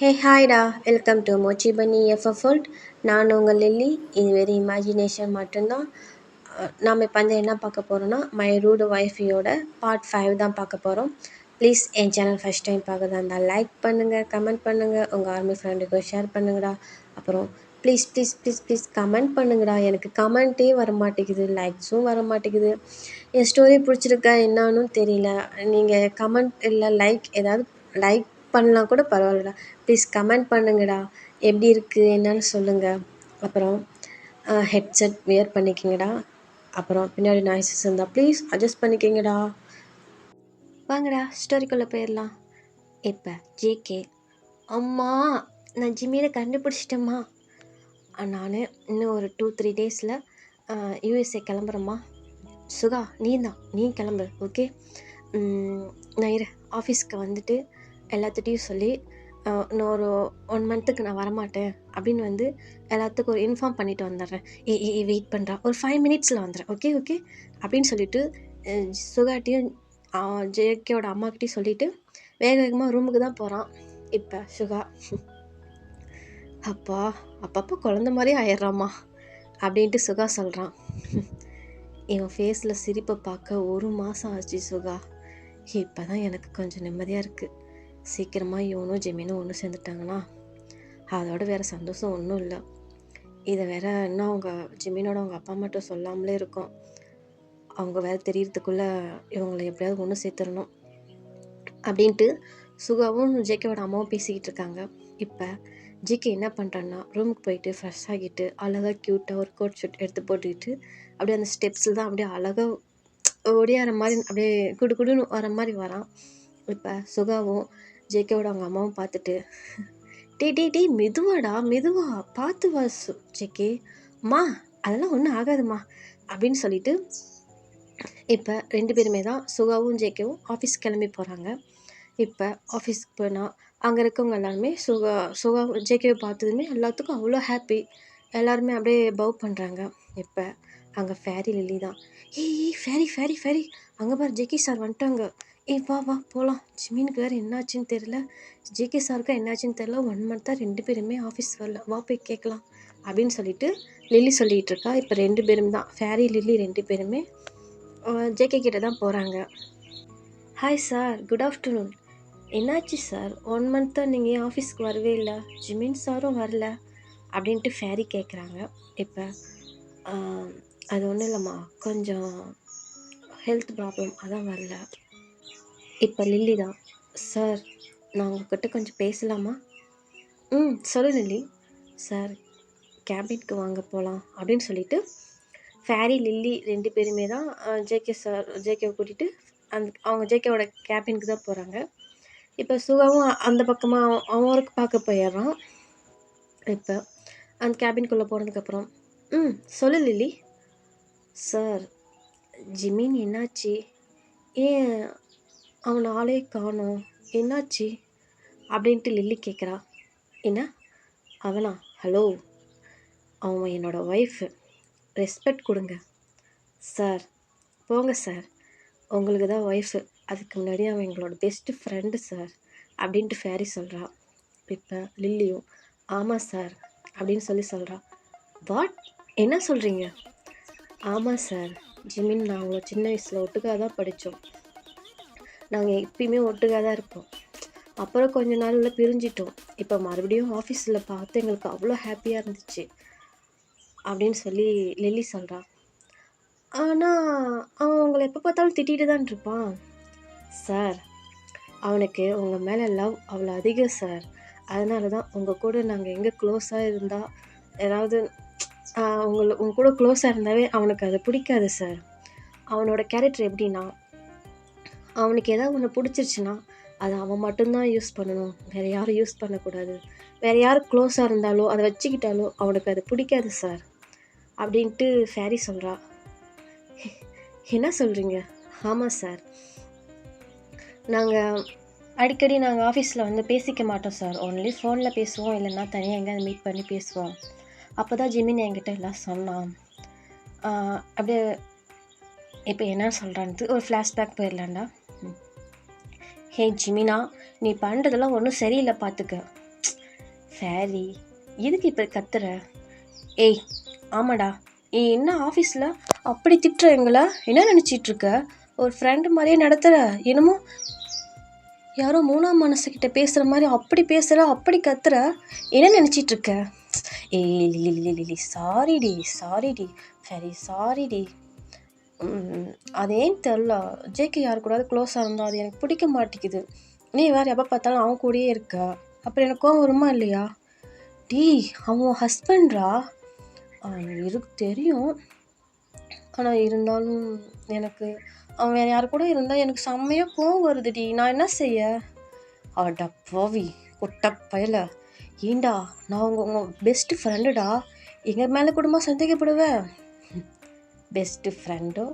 Hey ஹாய்டா, welcome to மோச்சி பன்னி எஃப்எஃபோல்ட். நான் உங்கள் லில்லி. இது வெறும் இமேஜினேஷன் மட்டும்தான். நாம் இப்போ வந்து என்ன பார்க்க போகிறோன்னா, மை ரூடு ஒய்ஃபியோட பார்ட் 5 தான் பார்க்க போகிறோம். Please N channel first time பார்க்குறதா இருந்தால் லைக் பண்ணுங்கள், கமெண்ட் பண்ணுங்கள், உங்கள் ஆர்மி ஃப்ரெண்டுக்கும் ஷேர் பண்ணுங்கடா. அப்புறம் please please please please comment பண்ணுங்கடா. எனக்கு கமெண்ட்டே வர மாட்டேங்குது, லைக்ஸும் வர மாட்டேங்குது. என் ஸ்டோரி பிடிச்சிருக்கா என்னான்னு தெரியல. நீங்கள் கமெண்ட் இல்லை லைக் ஏதாவது லைக் பண்ணலாம் கூட பரவாயில்லடா. ப்ளீஸ் கமெண்ட் பண்ணுங்கடா. எப்படி இருக்குது என்னன்னு சொல்லுங்கள். அப்புறம் ஹெட்செட் வியர் பண்ணிக்கிங்கடா. அப்புறம் பின்னாடி நாய்ஸஸ் இருந்தால் ப்ளீஸ் அட்ஜஸ்ட் பண்ணிக்கிங்கடா. வாங்கடா ஸ்டோரிக்குள்ளே போயிடலாம். இப்போ ஜேகே. அம்மா, நான் ஜிம்மியை கண்டுபிடிச்சிட்டேம்மா. நான் இன்னும் ஒரு 2-3 டேஸில் யூஎஸ்ஏ கிளம்புறேம்மா. சுகா, நீ கிளம்பு, ஓகே? நான் ஆஃபீஸ்க்கு வந்துட்டு எல்லாத்துட்டையும் சொல்லி இன்னும் ஒரு 1 மந்த்துக்கு நான் வரமாட்டேன் அப்படின்னு வந்து எல்லாத்துக்கும் ஒரு இன்ஃபார்ம் பண்ணிவிட்டு வந்துடுறேன். வெயிட் பண்ணுறா, ஒரு 5 மினிட்ஸில் வந்துடுறேன், ஓகே அப்படின்னு சொல்லிவிட்டு சுகாட்டையும் ஜேகேயோட அம்மாக்கிட்டையும் சொல்லிவிட்டு வேக வேகமாக ரூமுக்கு தான் போகிறான். இப்போ சுகா, அப்பா அப்பப்போ குழந்த மாதிரி ஆயிடுறாம்மா அப்படின்ட்டு சுகா சொல்கிறான். இவன் ஃபேஸில் சிரிப்பை பார்க்க 1 மாதம் ஆச்சு சுகா. இப்போ தான் எனக்கு கொஞ்சம் நிம்மதியாக இருக்குது. சீக்கிரமாக இவனும் ஜெமீனும் ஒன்று சேர்ந்துட்டாங்கன்னா அதோட வேறு சந்தோஷம் ஒன்றும் இல்லை. இதை வேற இன்னும் அவங்க ஜெமீனோட அவங்க அப்பா மட்டும் சொல்லாமலே இருக்கும். அவங்க வேறு தெரியறதுக்குள்ளே இவங்களை எப்படியாவது ஒன்று சேர்த்துடணும் அப்படின்ட்டு சுகாவும் ஜேகேவோட அம்மாவும் பேசிக்கிட்டு இருக்காங்க. இப்போ ஜிகே என்ன பண்ணுறான்னா ரூமுக்கு போயிட்டு ஃப்ரெஷ் ஆகிட்டு அழகாக க்யூட்டாக ஒரு கோட் ஷூட் எடுத்து போட்டுக்கிட்டு அப்படியே அந்த ஸ்டெப்ஸில் தான் அப்படியே அழகாக ஓடியார மாதிரி அப்படியே குடுன்னு வர மாதிரி வரான். இப்போ சுகாவும் ஜேகேவோட அவங்க அம்மாவும் பார்த்துட்டு, டே மெதுவா பார்த்து வா ஜேகே, அம்மா அதெல்லாம் ஒன்றும் ஆகாதுமா அப்படின்னு சொல்லிட்டு இப்போ 2 பேருமே தான் சுகாவும் ஜேகேவும் ஆஃபீஸ் கிளம்பி போகிறாங்க. இப்போ ஆஃபீஸ்க்கு போனால் அங்கே இருக்கவங்க எல்லாருமே சுகா ஜேகேவை பார்த்ததுமே எல்லாத்துக்கும் அவ்வளோ ஹாப்பி. எல்லாருமே அப்படியே பவ் பண்ணுறாங்க. இப்போ அங்கே ஃபேரி லில்லி தான். ஏய் ஃபேரி அங்கே பாரு ஜேகே சார் வந்துட்டாங்க. வா போகலாம். ஜிமீனுக்கு வேறு என்னாச்சுன்னு தெரில, ஜேகே சாருக்கா என்னாச்சுன்னு தெரில. 1 மந்த்தாக 2 பேருமே ஆஃபீஸ் வரல, வா போய் கேட்கலாம் அப்படின்னு சொல்லிட்டு லில்லி சொல்லிகிட்டு இருக்கா. இப்போ 2 பேரும் தான், ஃபேரி லில்லி 2 பேருமே ஜேகே கிட்ட தான் போகிறாங்க. Hi sir, good afternoon. என்னாச்சு சார், 1 மந்த்தாக நீங்கள் ஏன் ஆஃபீஸ்க்கு வரவே இல்லை, ஜிமின் சாரும் வரல அப்படின்ட்டு ஃபேரி கேட்குறாங்க. இப்போ அது ஒன்றும் இல்லைம்மா, கொஞ்சம் ஹெல்த் ப்ராப்ளம், அதான் வரல. இப்போ லில்லி தான், சார் நான் உங்ககிட்ட கொஞ்சம் பேசலாமா? சொல்லு லில்லி. சார் கேபினுக்கு வாங்க போகலாம் அப்படின்னு சொல்லிட்டு ஃபேரி லில்லி 2 பேருமே தான் ஜேகேவை கூட்டிகிட்டு அவங்க ஜேகேவோட கேபினுக்கு தான் போகிறாங்க. இப்போ சுகாவும் அந்த பக்கமாக அவன் ஒர்க் பார்க்க போயிடுறான். இப்போ அந்த கேபின்குள்ளே போனதுக்கப்புறம் சொல்லு லில்லி. சார் ஜிமின் என்னாச்சு, ஏன் அவன் ஆளே காணோம், என்னாச்சு அப்படின்ட்டு லில்லி கேட்குறா. என்ன அவனா? ஹலோ, அவன் என்னோடய ஒய்ஃபு, ரெஸ்பெக்ட் கொடுங்க சார். போங்க சார், உங்களுக்கு தான் ஒய்ஃபு, அதுக்கு முன்னாடி அவன் எங்களோட பெஸ்ட்டு ஃப்ரெண்டு சார் அப்படின்ட்டு ஃபேரி சொல்கிறா. இப்போ லில்லியும் ஆமாம் சார் அப்படின்னு சொல்கிறா. வாட், என்ன சொல்கிறீங்க? ஆமாம் சார், ஜிமின் நான் அவங்கள சின்ன வயசில் ஒட்டுக்காக தான் படித்தோம், நாங்கள் எப்பயுமே ஒட்டுக்காக தான் இருப்போம். அப்புறம் கொஞ்ச நாளில் பிரிஞ்சிட்டோம். இப்போ மறுபடியும் ஆஃபீஸில் பார்த்து எங்களுக்கு அவ்வளோ ஹாப்பியாக இருந்துச்சு அப்படின்னு சொல்லி லில்லி சொல்கிறா. ஆனால் அவன் உங்களை எப்போ பார்த்தாலும் திட்டிகிட்டு தான் இருப்பான் சார். அவனுக்கு உங்கள் மேலே லவ் அவ்வளோ அதிகம் சார். அதனால தான் உங்கள் கூட நாங்கள் எங்கே க்ளோஸாக இருந்தால் ஏதாவது உங்கள் கூட க்ளோஸாக இருந்தாவே அவனுக்கு அது பிடிக்காது சார். அவனோட கேரக்டர் எப்படின்னா, அவனுக்கு ஏதாவது ஒன்று பிடிச்சிருச்சுன்னா அதை அவன் மட்டும்தான் யூஸ் பண்ணணும், வேறு யாரும் யூஸ் பண்ணக்கூடாது. வேறு யாரும் க்ளோஸாக இருந்தாலோ அதை வச்சுக்கிட்டாலோ அவனுக்கு அது பிடிக்காது சார் அப்படின்ட்டு ஃபேரி சொல்கிறா. என்ன சொல்கிறீங்க? ஆமாம் சார், நாங்கள் அடிக்கடி ஆஃபீஸில் வந்து பேசிக்க மாட்டோம் சார். ஒன்லி ஃபோனில் பேசுவோம், இல்லைன்னா தனியாக எங்கேயாவது மீட் பண்ணி பேசுவோம். அப்போ தான் ஜிமின் என்கிட்ட எல்லாம் சொன்னான். அப்படியே இப்போ என்ன சொல்கிறான்ட்டு ஒரு ஃப்ளாஷ்பேக் போயிடலாண்டா. ஹே ஜிமினா, நீ பண்ணுறதெல்லாம் ஒன்றும் சரியில்லை பார்த்துக்க. ஃபேரி, எதுக்கு இப்போ கத்துற? ஏய் ஆமாடா, நீ என்ன ஆஃபீஸில் அப்படி திட்டுற எங்களை? என்ன நினச்சிட்ருக்க? ஒரு ஃப்ரெண்டு மாதிரியே நடத்துகிற, என்னமோ யாரோ மூணாம் மனசுக்கிட்ட பேசுகிற மாதிரி அப்படி பேசுகிற, அப்படி கத்துற, என்ன நினச்சிட்ருக்க? ஏய் லிலி சாரிடி ஃபேரி, சாரிடி. அது ஏன் தெரில, ஜேகே யார் கூடாது க்ளோஸாக இருந்தால் அது எனக்கு பிடிக்க மாட்டேங்குது. நீ வேறு எப்போ பார்த்தாலும் அவன் கூடயே இருக்க, அப்புறம் எனக்கு கோவம் வருமா இல்லையா? அவன் ஹஸ்பண்ட்ரா. இருக்கு தெரியும், ஆனால் இருந்தாலும் எனக்கு அவன் வேறு யார் கூட இருந்தால் எனக்கு செம்மையாக கோவம் வருதுடி. நான் என்ன செய்ய? அட பாவி கொட்ட பயல, ஏண்டா நான் உங்கள் பெஸ்ட்டு ஃப்ரெண்டுடா, எங்கள் மேலே கூடமா சந்தேகப்படுவேன்? பெஸ்ட்டு ஃப்ரெண்டோ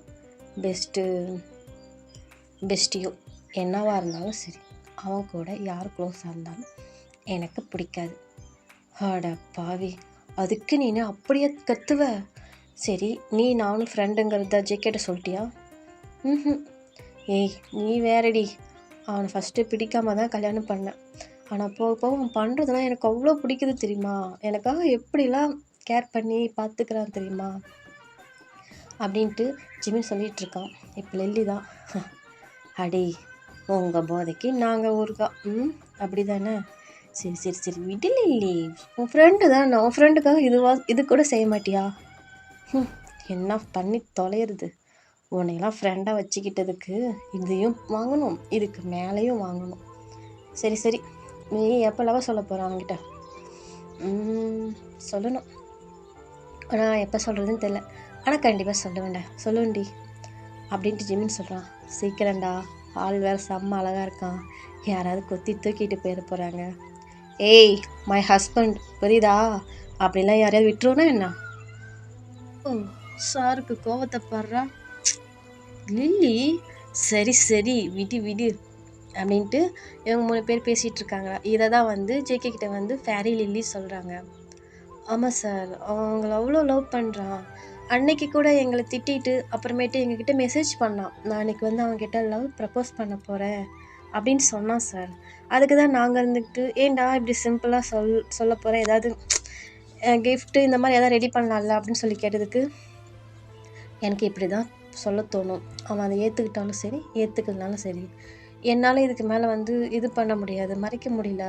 பெஸ்ட்டியோ என்னவாக இருந்தாலும் சரி, அவன் கூட யார் க்ளோஸாக இருந்தாலும் எனக்கு பிடிக்காது. அட பாவி, அதுக்கு நீ அப்படியே கத்துவ? சரி, நீ நானும் ஃப்ரெண்டுங்கிறத ஜேகேட்ட சொல்லிட்டியா? ஏய் நீ வேறடி, அவனை ஃபஸ்ட்டு பிடிக்காம தான் கல்யாணம் பண்ணேன், ஆனால் போக போக அவன் பண்ணுறதுலாம் எனக்கு அவ்வளோ பிடிக்குது தெரியுமா? எனக்காக எப்படிலாம் கேர் பண்ணி பார்த்துக்கிறான் தெரியுமா? அப்படின்ட்டு ஜிமின் சொல்லிகிட்ருக்கான். இப்போ லில்லி தான், அடி உங்கள் போதைக்கு நாங்கள் ஊருக்கா. அப்படி தானே? சரி விடு லில்லி, உன் ஃப்ரெண்டு தானே, உன் ஃப்ரெண்டுக்காக இது கூட செய்ய மாட்டியா? என்ன பண்ணி தொலையிறது? உன்னையெல்லாம் ஃப்ரெண்டாக வச்சுக்கிட்டதுக்கு இதையும் வாங்கணும், இதுக்கு மேலேயும் வாங்கணும். சரி நீ எப்போ லவ் சொல்ல போகிற அவன்கிட்ட? சொல்லணும், ஆனால் எப்போ சொல்கிறதுன்னு தெரில, ஆனால் கண்டிப்பாக சொல்லுவேன்டி அப்படின்ட்டு ஜிமின் சொல்கிறான். சீக்கிரம்டா, ஆள் வேறு செம்ம அழகாக இருக்கான், யாராவது கொத்தி தூக்கிட்டு போயிட போகிறாங்க. ஏய் மை ஹஸ்பண்ட், புரியுதா? அப்படிலாம் யாரையாவது விட்டுருவோன்னா என்ன? சாருக்கு கோவத்தை பாடுறா லில்லி. சரி விடு அப்படின்ட்டு இவங்க 3 பேர் பேசிகிட்டு இருக்காங்க. இதை தான் ஜேகே கிட்ட ஃபேரி லில்லி சொல்கிறாங்க. ஆமாம் சார், அவங்கள அவ்வளோ லவ் பண்ணுறான். அன்னைக்கு கூட எங்களை திட்டிட்டு அப்புறமேட்டு எங்ககிட்ட மெசேஜ் பண்ணான், நான் அன்றைக்கி அவன்கிட்ட லவ் ப்ரப்போஸ் பண்ண போகிறேன் அப்படின்னு சொன்னான் சார். அதுக்கு தான் நாங்கள் இருந்துக்கிட்டு, ஏன்டா இப்படி சிம்பிளாக சொல்ல போகிறேன், ஏதாவது கிஃப்ட்டு இந்த மாதிரி எதாவது ரெடி பண்ணலாம்ல அப்படின்னு சொல்லி கேட்டதுக்கு, எனக்கு இப்படி தான் சொல்ல தோணும், அவன் அதை ஏற்றுக்கிட்டாலும் சரி ஏற்றுக்கலனாலும் சரி, என்னால் இதுக்கு மேலே இது பண்ண முடியாது, மறைக்க முடியல,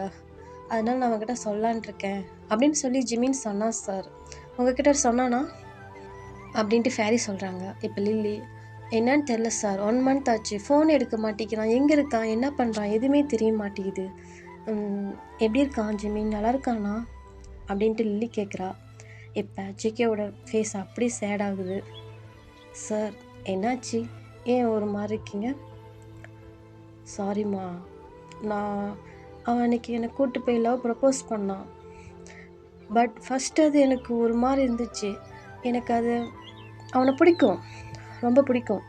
அதனால் நான் அவங்ககிட்ட சொல்லான்ட்டு இருக்கேன் அப்படின்னு சொல்லி ஜிமின் சொன்னான் சார். உங்ககிட்ட சொன்னானா அப்படின்ட்டு ஃபேரி சொல்கிறாங்க. இப்போ லில்லி, என்னன்னு தெரில சார், 1 month ஆச்சு, ஃபோன் எடுக்க மாட்டேங்கிறான், எங்கே இருக்கான், என்ன பண்ணுறான், எதுவுமே தெரிய மாட்டேங்குது. எப்படி இருக்கான் ஜிமின், நல்லா இருக்கானா அப்படின்ட்டு லில்லி கேட்குறா. இப்போ ஜேகேவோட ஃபேஸ் அப்படி சேட் ஆகுது. சார் என்னாச்சு, ஏன் ஒரு மாதிரி இருக்கீங்க? சாரிம்மா, அவன் அன்னைக்கு என்னை கூப்பிட்டு போய் லவ் ப்ரப்போஸ் பண்ணான், பட் ஃபஸ்ட்டு அது எனக்கு ஒரு மாதிரி இருந்துச்சு, எனக்கு அது அவனை பிடிக்கும், ரொம்ப பிடிக்கும்.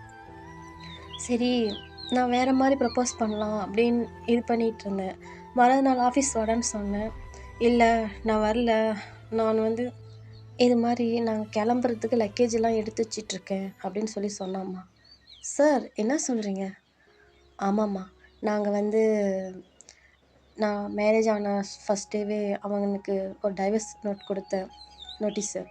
சரி, நான் வேறு மாதிரி ப்ரப்போஸ் பண்ணலாம் அப்படின்னு இது பண்ணிகிட்டு இருந்தேன். மறுநாள் ஆஃபீஸ் வாடான்னு சொன்னேன். இல்லை நான் வரல, நான் இது மாதிரி நாங்கள் கிளம்புறதுக்கு லக்கேஜெல்லாம் எடுத்து வச்சிட்ருக்கேன் அப்படின்னு சொல்லி சொன்னாம்மா. சார் என்ன சொல்கிறீங்க? ஆமாம்மா, நாங்கள் நான் மேரேஜ் ஆன ஃபஸ்ட் டேவே அவனுக்கு ஒரு டைவர்ஸ் நோட் கொடுத்தேன், நோட்டீஸு.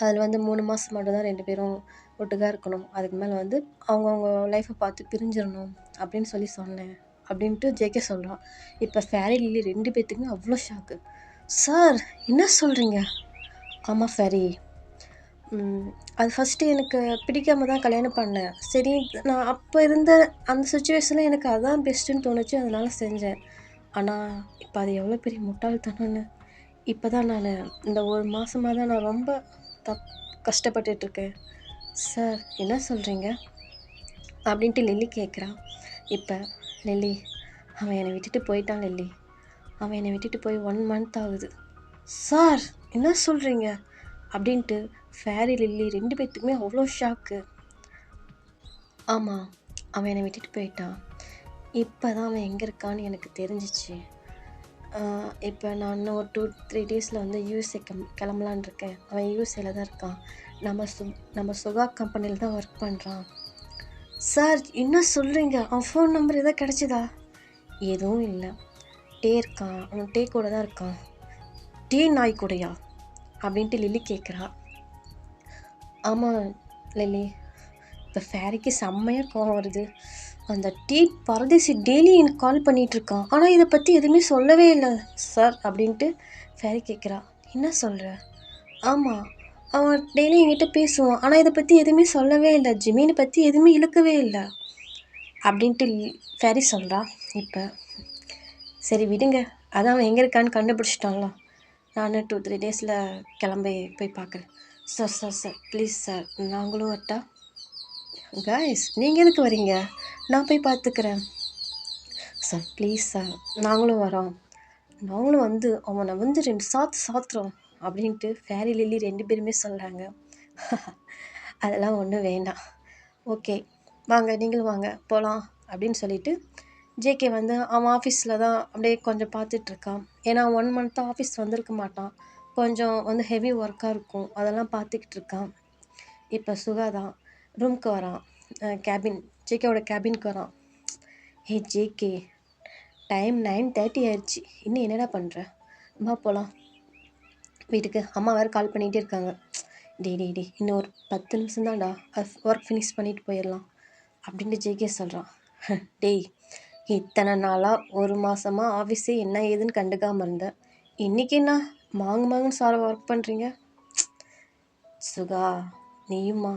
அதில் 3 மாதம் மட்டும் தான் 2 பேரும் ஒட்டுக்காக இருக்கணும், அதுக்கு மேலே அவங்கவுங்க லைஃப்பை பார்த்து பிரிஞ்சிடணும் அப்படின்னு சொல்லி சொன்னேன் அப்படின்ட்டு ஜேகே சொல்கிறான். இப்போ ஃபேரி லில்லி 2 பேர்த்துக்குமே அவ்வளோ ஷாக்கு. சார் என்ன சொல்கிறீங்க? ஆமாம் ஃபேரி, அது ஃபஸ்ட்டு எனக்கு பிடிக்காம தான் கல்யாணம் பண்ணேன். சரி, நான் அப்போ இருந்த அந்த சுச்சுவேஷனில் எனக்கு அதுதான் பெஸ்ட்டுன்னு தோணுச்சு, அதனால செஞ்சேன். ஆனால் இப்போ அது எவ்வளோ பெரிய முட்டாள்தனம்னு இப்போ தான் நான் இந்த 1 மாதமாக தான் நான் ரொம்ப கஷ்டப்பட்டுட்ருக்கேன். சார் என்ன சொல்கிறீங்க அப்படின்ட்டு லில்லி கேட்குறா. இப்போ லில்லி, அவன் என்னை விட்டுட்டு போயிட்டான் லில்லி, அவன் என்னை விட்டுட்டு போய் 1 month ஆகுது. சார் என்ன சொல்கிறீங்க அப்படின்ட்டு ஃபேரி லில்லி 2 பேர்த்துக்குமே அவ்வளோ ஷாக்கு. ஆமாம், அவன் என்னை விட்டுட்டு போயிட்டான். இப்போ தான் அவன் எங்கே இருக்கான்னு எனக்கு தெரிஞ்சிச்சு. இப்போ நான் இன்னும் ஒரு 2-3 டேஸில் யூஎஸ்ஏ கிளம்பலான் இருக்கேன். அவன் யூஎஸ்ஏல தான் இருக்கான். நம்ம சுகா கம்பெனியில் தான் ஒர்க் பண்ணுறான். சார் என்ன சொல்கிறீங்க? அவன் ஃபோன் நம்பர் எதாவது கிடச்சிதா? எதுவும் இல்லை. இருக்கான், அவன் டே கூட தான் இருக்கான். டே நாய் கூடயா அப்படின்ட்டு லில்லி கேட்குறா. ஆமாம் லில்லி, இப்போ ஃபேரிக்கு செம்மையாக கோவம் வருது. அந்த டீ பரதேசி டெய்லி எனக்கு கால் பண்ணிகிட்ருக்கான், ஆனால் இதை பற்றி எதுவுமே சொல்லவே இல்லை சார் அப்படின்ட்டு ஃபேரி கேட்குறா. என்ன சொல்கிற? ஆமாம், அவன் டெய்லி என்கிட்ட பேசுவான், ஆனால் இதை பற்றி எதுவுமே சொல்லவே இல்லை, ஜிமினை பற்றி எதுவுமே இழுக்கவே இல்லை அப்படின்ட்டு ஃபேரி சொல்கிறா. இப்போ சரி விடுங்க, அதான் அவன் எங்கே இருக்கான்னு கண்டுபிடிச்சிட்டான்ல, நான் 2-3 டேஸில் கிளம்பி போய் பார்க்குறேன். Sir sir sir please sir, நாங்களும் வரட்டா? கைஸ் நீங்கள் எதுக்கு வரீங்க? நான் போய் பார்த்துக்கிறேன். சார் ப்ளீஸ் சார், நாங்களும் வரோம். நாங்களும் வந்து அவனை வந்து 2 சாத்துறோம் அப்படின்ட்டு ஃபேரி லில்லி 2 பேருமே சொல்கிறாங்க. அதெல்லாம் ஒன்றும் வேண்டாம், ஓகே வாங்க நீங்களும் வாங்க போகலாம் அப்படின்னு சொல்லிட்டு ஜேகே வந்து அவன் ஆஃபீஸில் தான் அப்படியே கொஞ்சம் பார்த்துட்ருக்கான். ஏன்னா 1 மந்த்தாக ஆஃபீஸ் வந்திருக்க மாட்டான், கொஞ்சம் வந்து ஹெவி ஒர்க்காக இருக்கும், அதெல்லாம் பார்த்துக்கிட்டு இருக்கான். இப்போ சுகா தான் ரூம்க்கு வரான், கேபின் ஜேகேவோட கேபினுக்கு வரான். ஹே ஜேகே, டைம் 9:30 ஆயிடுச்சு, இன்னும் என்னடா பண்ணுற? வா போகலாம் வீட்டுக்கு, அம்மா வேறு கால் பண்ணிகிட்டே இருக்காங்க. டே இன்னும் ஒரு 10 நிமிஷம் தான்டா, ஒர்க் ஃபினிஷ் பண்ணிட்டு போயிடலாம் அப்படின்ட்டு ஜேகே சொல்கிறான். டேய், இத்தனை நாளாக 1 மாதமாக ஆஃபீஸே என்ன ஏதுன்னு கண்டுக்காமல் இருந்தேன், இன்றைக்கி என்ன மாங்குன்னு சார ஒர்க் பண்ணுறீங்க? சுகா நீயும்மா,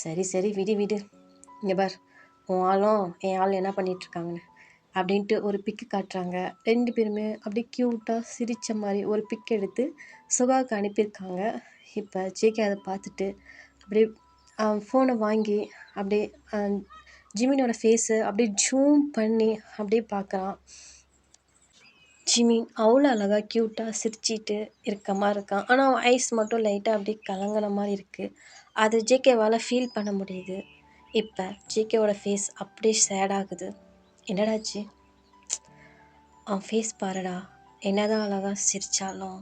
சரி விடு, இங்கே பார் உன் ஆளும் என் ஆள் என்ன பண்ணிகிட்ருக்காங்கன்னு அப்படின்ட்டு ஒரு பிக்கு காட்டுறாங்க. 2 பேருமே அப்படியே க்யூட்டாக சிரித்த மாதிரி ஒரு பிக் எடுத்து சுகாவுக்கு அனுப்பியிருக்காங்க. இப்போ ஜேகே அதை பார்த்துட்டு அப்படியே ஃபோனை வாங்கி அப்படியே ஜிமினோட ஃபேஸை அப்படியே ஜூம் பண்ணி அப்படியே பார்க்குறான். ஜிமின் அவ்வளோ அழகாக க்யூட்டாக சிரிச்சிட்டு இருக்க மாதிரி இருக்கான், ஆனால் அவன் ஐஸ் மட்டும் லைட்டாக அப்படியே கலங்கின மாதிரி இருக்குது. அது ஜேகேவால் ஃபீல் பண்ண முடியுது. இப்போ ஜேகேவோட ஃபேஸ் அப்படியே சேட் ஆகுது. என்னடாச்சு? அவன் ஃபேஸ் பாருடா, என்னதான் அழகாக சிரித்தாலும்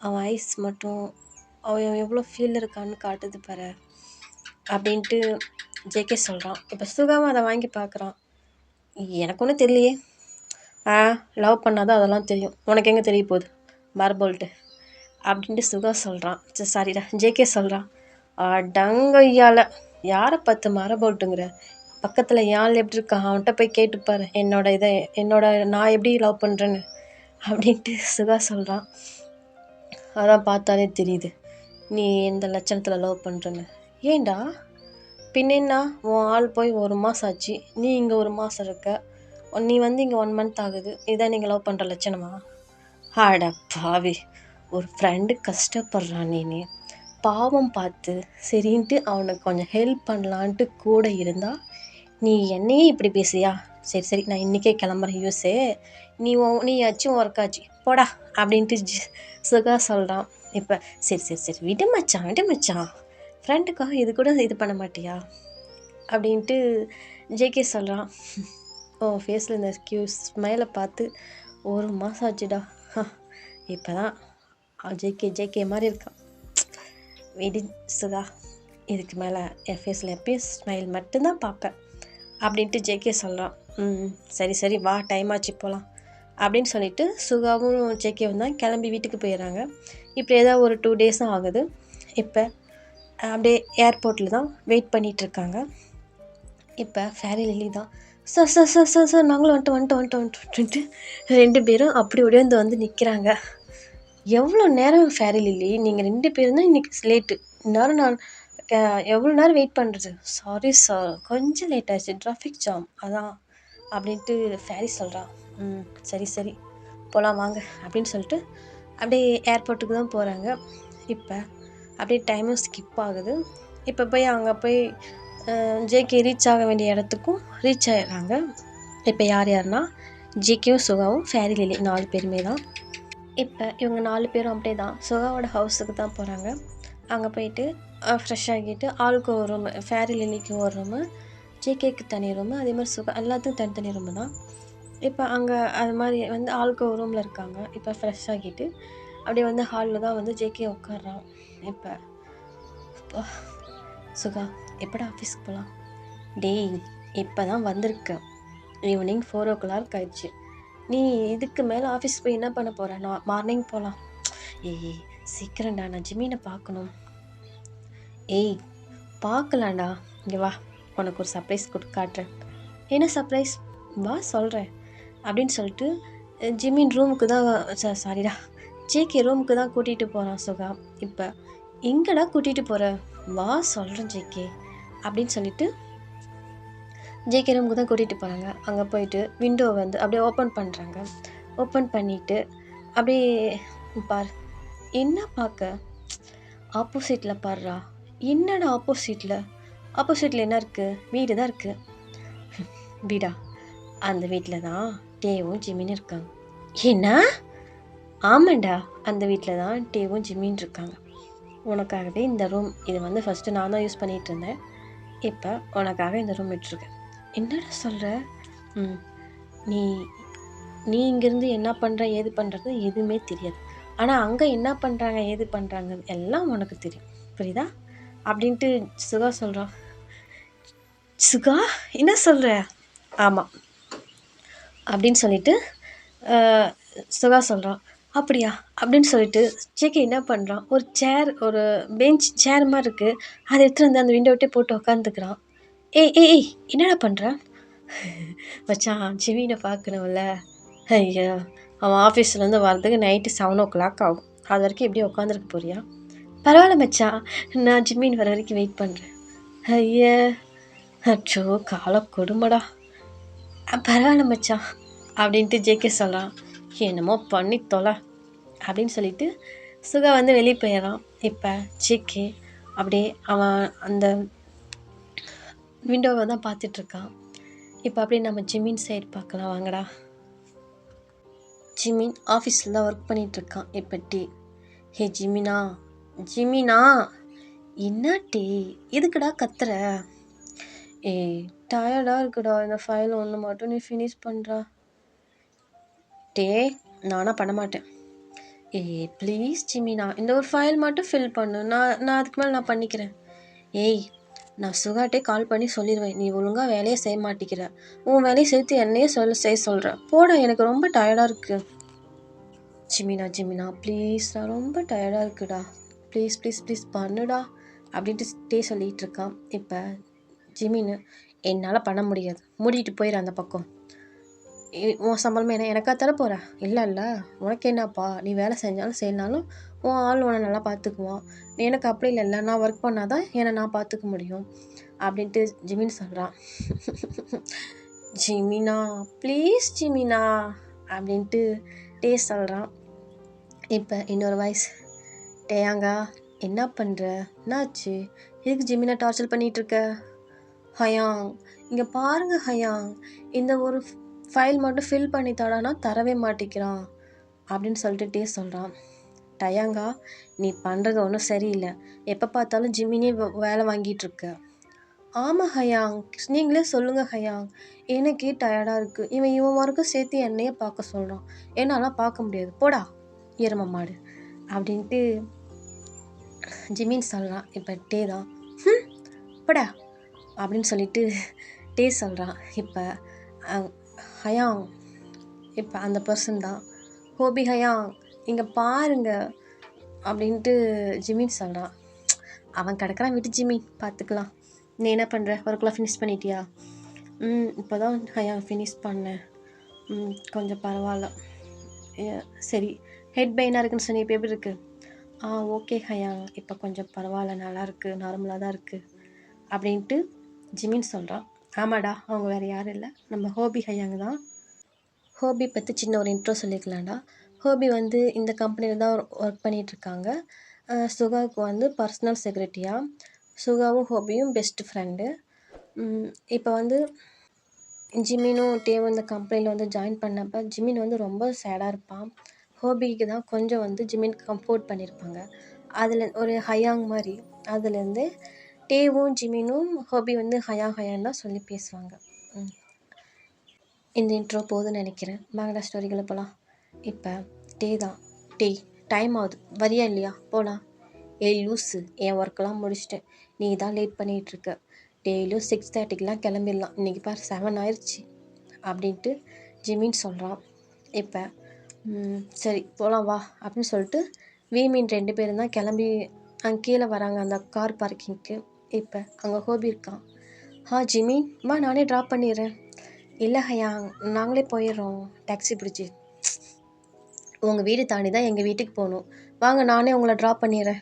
அவன் ஐஸ் மட்டும் அவன் எவ்வளோ ஃபீல் இருக்கான்னு காட்டுது பாரு அப்படின்ட்டு ஜேகே சொல்கிறான். இப்போ சுகாவும் அதை வாங்கி பார்க்குறான். எனக்கு ஒன்றும் தெரியலையே, லவ் பண்ணாதான் அதெல்லாம் தெரியும், உனக்கு எங்கே தெரிய போகுது மரபோல்ட்டு அப்படின்ட்டு சுகா சொல்கிறான். சாரிடா ஜேகே சொல்கிறான். டங்கையால் யாரை பார்த்து மரபோல்ட்டுங்கிற, பக்கத்தில் யாழ் எப்படி இருக்கான் அவன்கிட்ட போய் கேட்டுப்பாரு என்னோட நான் எப்படி லவ் பண்ணுறேன்னு அப்படின்ட்டு சுகா சொல்கிறான். அதான் பார்த்தாலே தெரியுது நீ எந்த லட்சணத்தில் லவ் பண்ணுறேன்னு. ஏண்டா பின்னா உன் ஆள் போய் 1 மாதம் ஆச்சு, நீ இங்கே 1 மாதம் இருக்க, நீ வந்து இங்கே 1 மந்த் ஆகுது, இதான் நீங்கள் லவ் பண்ணுற லட்சணமா? ஆட பாவி, ஒரு ஃப்ரெண்டு கஷ்டப்படுறான், நீ பாவம் பார்த்து சரின்ட்டு அவனுக்கு கொஞ்சம் ஹெல்ப் பண்ணலான்ட்டு கூட இருந்தா நீ என்னையே இப்படி பேசுறியா? சரி நான் இன்றைக்கே கிளம்புறேன் யூஸே, நீ ஆச்சும் ஒர்க் ஆச்சு போடா அப்படின்ட்டு சுகா சொல்கிறான். இப்போ சரி விடு மச்சான், ஃப்ரெண்டுக்காக இது கூட இது பண்ண மாட்டியா அப்படின்ட்டு ஜேகே சொல்கிறான். ஃபேஸில் இந்த ஸ்மைலை பார்த்து 1 மாதம் ஆச்சுடா, இப்போ தான் ஜேகே மாதிரி இருக்கான். விடு சுகா, இதுக்கு மேலே என் ஃபேஸில் எப்பயும் ஸ்மைல் மட்டும்தான் பார்ப்பேன் அப்படின்ட்டு ஜேகே சொல்கிறான். சரி வா, டைம் ஆச்சு போகலாம் அப்படின்னு சொல்லிட்டு சுகாவும் ஜேகேவும் தான் கிளம்பி வீட்டுக்கு போயிடுறாங்க. இப்போ ஏதாவது ஒரு 2 days தான் ஆகுது. இப்போ அப்படியே ஏர்போர்ட்டில் தான் வெயிட் பண்ணிகிட்ருக்காங்க. இப்போ ஃபேரி லில்லி தான் சார் நாங்களும் வந்துட்டு 2 பேரும் அப்படி வந்து நிற்கிறாங்க. எவ்வளோ நேரம் ஃபேரி லில்லி, நீங்கள் 2 பேரும் தான் இன்றைக்கி லேட்டு, இந்நேரம் நான் எவ்வளோ நேரம் வெயிட் பண்ணுறது? சாரி சார், கொஞ்சம் லேட் ஆகிடுச்சு, டிராஃபிக் ஜாம் அதான் அப்படின்ட்டு ஃபேரி சொல்கிறான். சரி போகலாம் வாங்க அப்படின்னு சொல்லிட்டு அப்படியே ஏர்போர்ட்டுக்கு தான் போகிறாங்க. இப்போ அப்படியே டைமும் ஸ்கிப் ஆகுது. இப்போ அங்கே போய் ஜேகே ரீச் ஆக வேண்டிய இடத்துக்கும் ரீச் ஆகிடுறாங்க. இப்போ யாருன்னா ஜேகேவும் சுகாவும் ஃபேரி லில்லி 4 பேருமே தான். இப்போ இவங்க 4 பேரும் அப்படியே தான் சுகாவோட ஹவுஸுக்கு தான் போகிறாங்க. அங்கே போயிட்டு ஃப்ரெஷ் ஆகிட்டு ஆளுக்கு ஒரு ரூமு, ஃபேரி லில்லிக்கு ஒரு ரூமு, ஜேகேக்கு தனி ரூமு, அதே மாதிரி சுகா எல்லாத்துக்கும் தனித்தனி ரூமு தான். இப்போ அங்கே அது மாதிரி வந்து ஆளுக்கு ஒரு ரூமில் இருக்காங்க. இப்போ ஃப்ரெஷ் ஆகிட்டு அப்படியே வந்து ஹாலில் தான் வந்து ஜேகே உட்காடுறான். இப்போ சுகா எப்படா ஆஃபீஸ்க்கு போகலாம்? டேய் இப்போ தான் வந்திருக்கேன், ஈவினிங் 4 o'clock ஆயிடுச்சு, நீ இதுக்கு மேலே ஆஃபீஸ் போய் என்ன பண்ண போகிற? நான் மார்னிங் போகலாம். ஏய் சீக்கிரம்டா, நான் ஜிமினை பார்க்கணும். ஏய் பார்க்கலாம்டா, இங்கே வா, உனக்கு ஒரு சர்ப்ரைஸ் காட்டுறேன். என்ன சர்ப்ரைஸ்? வா சொல்கிறேன் அப்படின்னு சொல்லிட்டு ஜிமின் ரூமுக்கு தான் சாரிடா ஜேகே ரூமுக்கு தான் கூட்டிகிட்டு போகிறான் சுகா. இப்போ எங்கடா கூட்டிகிட்டு போகிற? வா சொல்கிறேன் ஜேகே அப்படின்னு சொல்லிட்டு ஜேகே ரூமுக்கு தான் கூட்டிகிட்டு போகிறாங்க. அங்கே போயிட்டு விண்டோவை வந்து அப்படியே ஓப்பன் பண்ணுறாங்க. ஓப்பன் பண்ணிவிட்டு அப்படியே பார், என்ன பார்க்க? ஆப்போசிட்டில் பாருடா. என்னடா ஆப்போசிட்டில் என்ன இருக்குது? வீடு தான் இருக்குது. வீடா? அந்த வீட்டில் தான் டேவும் ஜிமின் இருக்காங்க. என்ன? ஆமாண்டா, அந்த வீட்டில் தான் டேவும் ஜிமின் இருக்காங்க. உனக்காகவே இந்த ரூம், இது வந்து ஃபஸ்ட்டு நான் தான் யூஸ் பண்ணிகிட்டு இருந்தேன். இப்போ உனக்காக இந்த ரூம் விட்டுருக்கேன். என்னடா சொல்கிற? நீ நீ இங்கேருந்து என்ன பண்ணுற ஏது பண்ணுறது எதுவுமே தெரியாது. ஆனால் அங்கே என்ன பண்ணுறாங்க ஏது பண்ணுறாங்க எல்லாம் உனக்கு தெரியும், புரியுதா? அப்படின்ட்டு சுகா சொல்கிறான். சுகா என்ன சொல்கிற? ஆமாம் அப்படின்னு சொல்லிட்டு சுகா சொல்கிறான். அப்படியா அப்படின்னு சொல்லிட்டு ஜேகே என்ன பண்ணுறான், ஒரு சேர், ஒரு பெஞ்ச் சேர் மாதிரி இருக்குது, அதை எடுத்துகிட்டு வந்து அந்த விண்டோ விட்டே போட்டு உக்காந்துக்கிறான். ஏய் என்னடா பண்ணுறான்? மச்சான் ஜிமினை பார்க்கணும்ல. ஐயா, அவன் ஆஃபீஸ்லேருந்து வர்றதுக்கு நைட்டு 7 o'clock ஆகும். அது வரைக்கும் எப்படியும் உட்காந்துருக்க போறியா? பரவாயில்ல மச்சான், நான் ஜிமின் வர வரைக்கும் வெயிட் பண்ணுறேன். ஐயா அச்சோ காலை கொடுமடா. பரவாயில்ல மச்சான் அப்படின்ட்டு ஜேகே சொல்கிறான். என்னமோ பண்ணி தொலை அப்படின்னு சொல்லிட்டு சுகா வந்து வெளியே போயிடறான். இப்போ ஜேகே அப்படியே அவன் அந்த விண்டோவை தான் பார்த்துட்ருக்கான். இப்போ அப்படியே நம்ம ஜிமின் சைடு பார்க்கலாம் வாங்கடா. ஜிமின் ஆஃபீஸில் தான் ஒர்க் பண்ணிகிட்ருக்கான். இப்போ டீ. ஹே ஜிமினா என்ன டீ, எதுக்குடா கத்துற? டயர்டாக இருக்குடா, இந்த ஃபைல் ஒன்று மட்டும் நீ ஃபினிஷ் பண்ணுறா. நானா பண்ண மாட்டேன். ப்ளீஸ் ஜிமினா, இந்த ஒரு ஃபைல் மட்டும் ஃபில் பண்ணு, நான் அதுக்கு மேலே நான் பண்ணிக்கிறேன். நான் சுகாட்டே கால் பண்ணி சொல்லிடுவேன், நீ ஒழுங்காக வேலையை செய்ய மாட்டேங்கிற, உன் வேலையை சேர்த்து என்னையே செய்ய சொல்கிற. போடா, எனக்கு ரொம்ப டயர்டாக இருக்குது. ஜிமினா ப்ளீஸ்டா, ரொம்ப டயர்டாக இருக்குடா, ப்ளீஸ் பண்ணுடா அப்படின்ட்டு சொல்லிகிட்டு இருக்கான். இப்போ ஜிமின்னு, என்னால் பண்ண முடியாது, மூடிட்டு போயிடு அந்த பக்கம். உன் சம்பளமே என்ன எனக்கா தர போகிற? இல்லை உனக்கு என்னப்பா, நீ வேலை செஞ்சாலும் செய்யனாலும் உன் ஆள் உன்னை நல்லா பார்த்துக்குவான். எனக்கு அப்படி இல்லை, நான் ஒர்க் பண்ணால் தான் என்னை நான் பார்த்துக்க முடியும் அப்படின்ட்டு ஜிமின் சொல்கிறான். ஜிமினா ப்ளீஸ் ஜிமினா அப்படின்ட்டு சொல்கிறான். இப்போ இன்னொரு வாய்ஸ், டேயாங்கா என்ன பண்ணுற, என்னாச்சு, எதுக்கு ஜிமினா டார்ச்சர் பண்ணிகிட்ருக்க? ஹயாங் இங்கே பாருங்க ஹயாங், இந்த ஒரு ஃபைல் மட்டும் ஃபில் பண்ணி தடானா தரவே மாட்டேங்கிறான் அப்படின்னு சொல்லிட்டு சொல்கிறான். டயாங்கா, நீ பண்ணுறது ஒன்றும் சரியில்லை, எப்போ பார்த்தாலும் ஜிமினே வேலை வாங்கிட்டுருக்க. ஆமாம் ஹயாங், நீங்களே சொல்லுங்கள் ஹயாங், எனக்கே டயர்டாக இருக்குது, இவன் வரைக்கும் சேர்த்து என்னையே பார்க்க சொல்கிறான், என்னால் பார்க்க முடியாது, போடா எரும மாடு அப்படின்ட்டு ஜிமின் சொல்கிறான். இப்போ தான் போடா அப்படின்னு சொல்லிட்டு சொல்கிறான். இப்போ ஹயாங், இப்போ அந்த பர்சன் தான் ஹோபி. ஹயாங் இங்கே பாருங்க அப்படின்ட்டு ஜிமின் சொல்கிறான். அவன் கிடக்கிறான், விட்டு ஜிமின் பார்த்துக்கலாம். நீ என்ன பண்ணுற, ஒர்க்கெலாம் ஃபினிஷ் பண்ணிட்டியா? இப்போ தான் ஹயாங் ஃபினிஷ் பண்ணேன், கொஞ்சம் பரவாயில்ல. சரி, ஹெட் பெயினாக இருக்குன்னு சொன்னி, இப்போ எப்படி இருக்குது? ஓகே ஹயாங், இப்போ கொஞ்சம் பரவாயில்ல, நல்லா இருக்குது, நார்மலாக தான் இருக்குது அப்படின்ட்டு ஜிமின் சொல்கிறான். ஆமாடா, அவங்க வேறு யாரும் இல்லை, நம்ம ஹோபி ஹயாங் தான். ஹோபி பற்றி சின்ன ஒரு இன்ட்ரோ சொல்லிக்கலாம்டா. ஹோபி வந்து இந்த கம்பெனியில் தான் ஒர்க் பண்ணிகிட்ருக்காங்க. சுகாவுக்கு வந்து பர்சனல் செக்ரட்டரியாக. சுகாவும் ஹோபியும் பெஸ்ட் ஃப்ரெண்டு. இப்போ வந்து ஜிமினும் டேவும் இந்த கம்பெனியில் வந்து ஜாயின் பண்ணப்போ ஜிமின் வந்து ரொம்ப சேடாக இருப்பான். ஹோபிக்கு தான் கொஞ்சம் வந்து ஜிமின் கம்ஃபோர்ட் பண்ணியிருப்பாங்க. அதில் ஒரு ஹயாங் மாதிரி, அதுலேருந்து டேவும் ஜிமினும் ஹோபி வந்து ஹயாங் தான் சொல்லி பேசுவாங்க. இந்த இன்ட்ரோ போதுன்னு நினைக்கிறேன். வாங்கடா ஸ்டோரிகளை போகலாம். இப்போ தான் டைம் ஆகுது, வரியா இல்லையா, போகலாம். லூஸு, என் ஒர்க்கெலாம் முடிச்சிட்டேன், நீ தான் லேட் பண்ணிகிட்ருக்க, டெய்லியும் 6:30 கிளம்பிடலாம், இன்றைக்கி பார் 7 ஆயிடுச்சு அப்படின்ட்டு ஜிமின் சொல்கிறான். இப்போ சரி போகலாம் வா அப்படின்னு சொல்லிட்டு வீமின் 2 பேரும் தான் கிளம்பி அங்கே கீழே வராங்க அந்த கார் பார்க்கிங்க்கு. இப்போ அங்கே ஹோபி இருக்கான். ஜிமி வா நானே ட்ராப் பண்ணிடுறேன். இல்லை ஹையா நாங்களே போயிடுறோம் டாக்ஸி பிடிச்சி. உங்கள் வீடு தாண்டி தான் எங்கள் வீட்டுக்கு போகணும், வாங்க நானே உங்களை ட்ராப் பண்ணிடுறேன்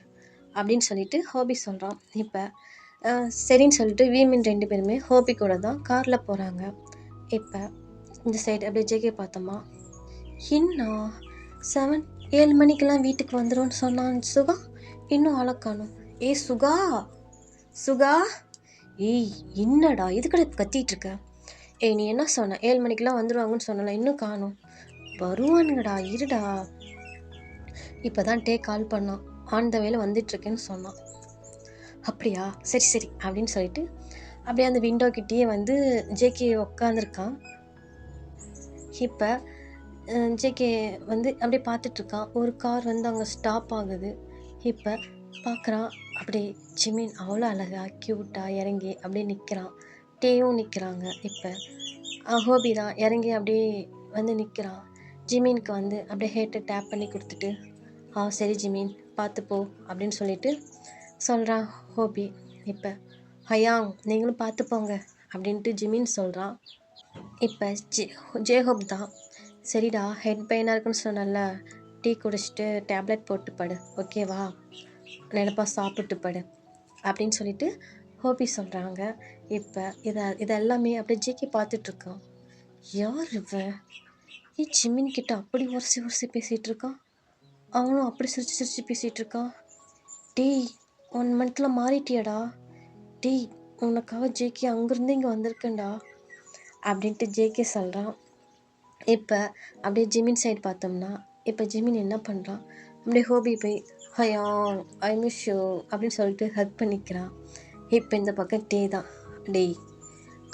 அப்படின்னு சொல்லிட்டு ஹோபி சொல்கிறான். இப்போ சரின்னு சொல்லிட்டு வீமின் 2 பேருமே ஹோபி கூட தான் காரில் போகிறாங்க. இப்போ இந்த சைடு அப்படியே ஜேகே பார்த்தோமா, இன்னும் 7 மணிக்கெல்லாம் வீட்டுக்கு வந்துடும் சொன்னான் சுகா, இன்னும் ஆளை காணும். சுகா சுகா, ஏய் என்னடா இதுக்கட கத்திட்டு இருக்க? நீ என்ன சொன்ன? 7 மணிக்கெல்லாம் வந்துடுவாங்கன்னு சொன்னல, இன்னும் காணும். வருவானுங்கடா இருடா. இப்போ தான் கால் பண்ணான், ஆன் த வேலை வந்துட்டுருக்கேன்னு சொன்னான். அப்படியா சரி சரி அப்படின்னு சொல்லிட்டு அப்படியே அந்த விண்டோ கிட்டேயே வந்து ஜேகே உட்காந்துருக்கான். இப்போ ஜேகே வந்து அப்படியே பார்த்துட்ருக்கான். ஒரு கார் வந்து அங்கே ஸ்டாப் ஆகுது. இப்போ பார்க்குறான், அப்படியே ஜிமின் அவ்வளோ அழகாக க்யூட்டாக இறங்கி அப்படியே நிற்கிறான். டேயும் நிற்கிறாங்க. இப்போ ஹோபி தான் இறங்கி அப்படியே வந்து நிற்கிறான். ஜிமினுக்கு வந்து அப்படியே ஹேட்டை டேப் பண்ணி கொடுத்துட்டு, சரி ஜிமின் பார்த்துப்போ அப்படின்னு சொல்லிட்டு சொல்கிறான் ஹோபி. இப்போ ஹயாங் நீங்களும் பார்த்துப்போங்க அப்படின்ட்டு ஜிமின் சொல்கிறான். இப்போ ஜேஹோப் தான், சரிடா ஹெட் பெயினாக இருக்குன்னு சொன்னல, டீ குடிச்சிட்டு டேப்லெட் போட்டு படு ஓகேவா, நினப்பா சாப்பிட்டு படு அப்படின்னு சொல்லிட்டு ஹோபி சொல்கிறாங்க. இப்போ இதெல்லாமே அப்படியே ஜேகே பார்த்துட்ருக்கான். யார் இவன்? ஜிமின் கிட்ட அப்படி உரசி பேசிகிட்டு இருக்கான், அவனும் அப்படி சிரிச்சு பேசிகிட்டு இருக்கான். டேய் 1 மந்த்தில் மாறிட்டியடா, டேய் உனக்காக ஜேகே அங்கேருந்து இங்கே வந்திருக்கேன்டா அப்படின்ட்டு ஜேகே சொல்கிறான். இப்போ அப்படியே ஜிமின் சைடு பார்த்தோம்னா, இப்போ ஜிமின் என்ன பண்ணுறான், அப்படியே ஹோபி போய் ஹயா ஐ மிஸ் யூ அப்படின்னு சொல்லிட்டு ஹக் பண்ணிக்கிறான். இப்போ இந்த பக்கம் தான், டேய்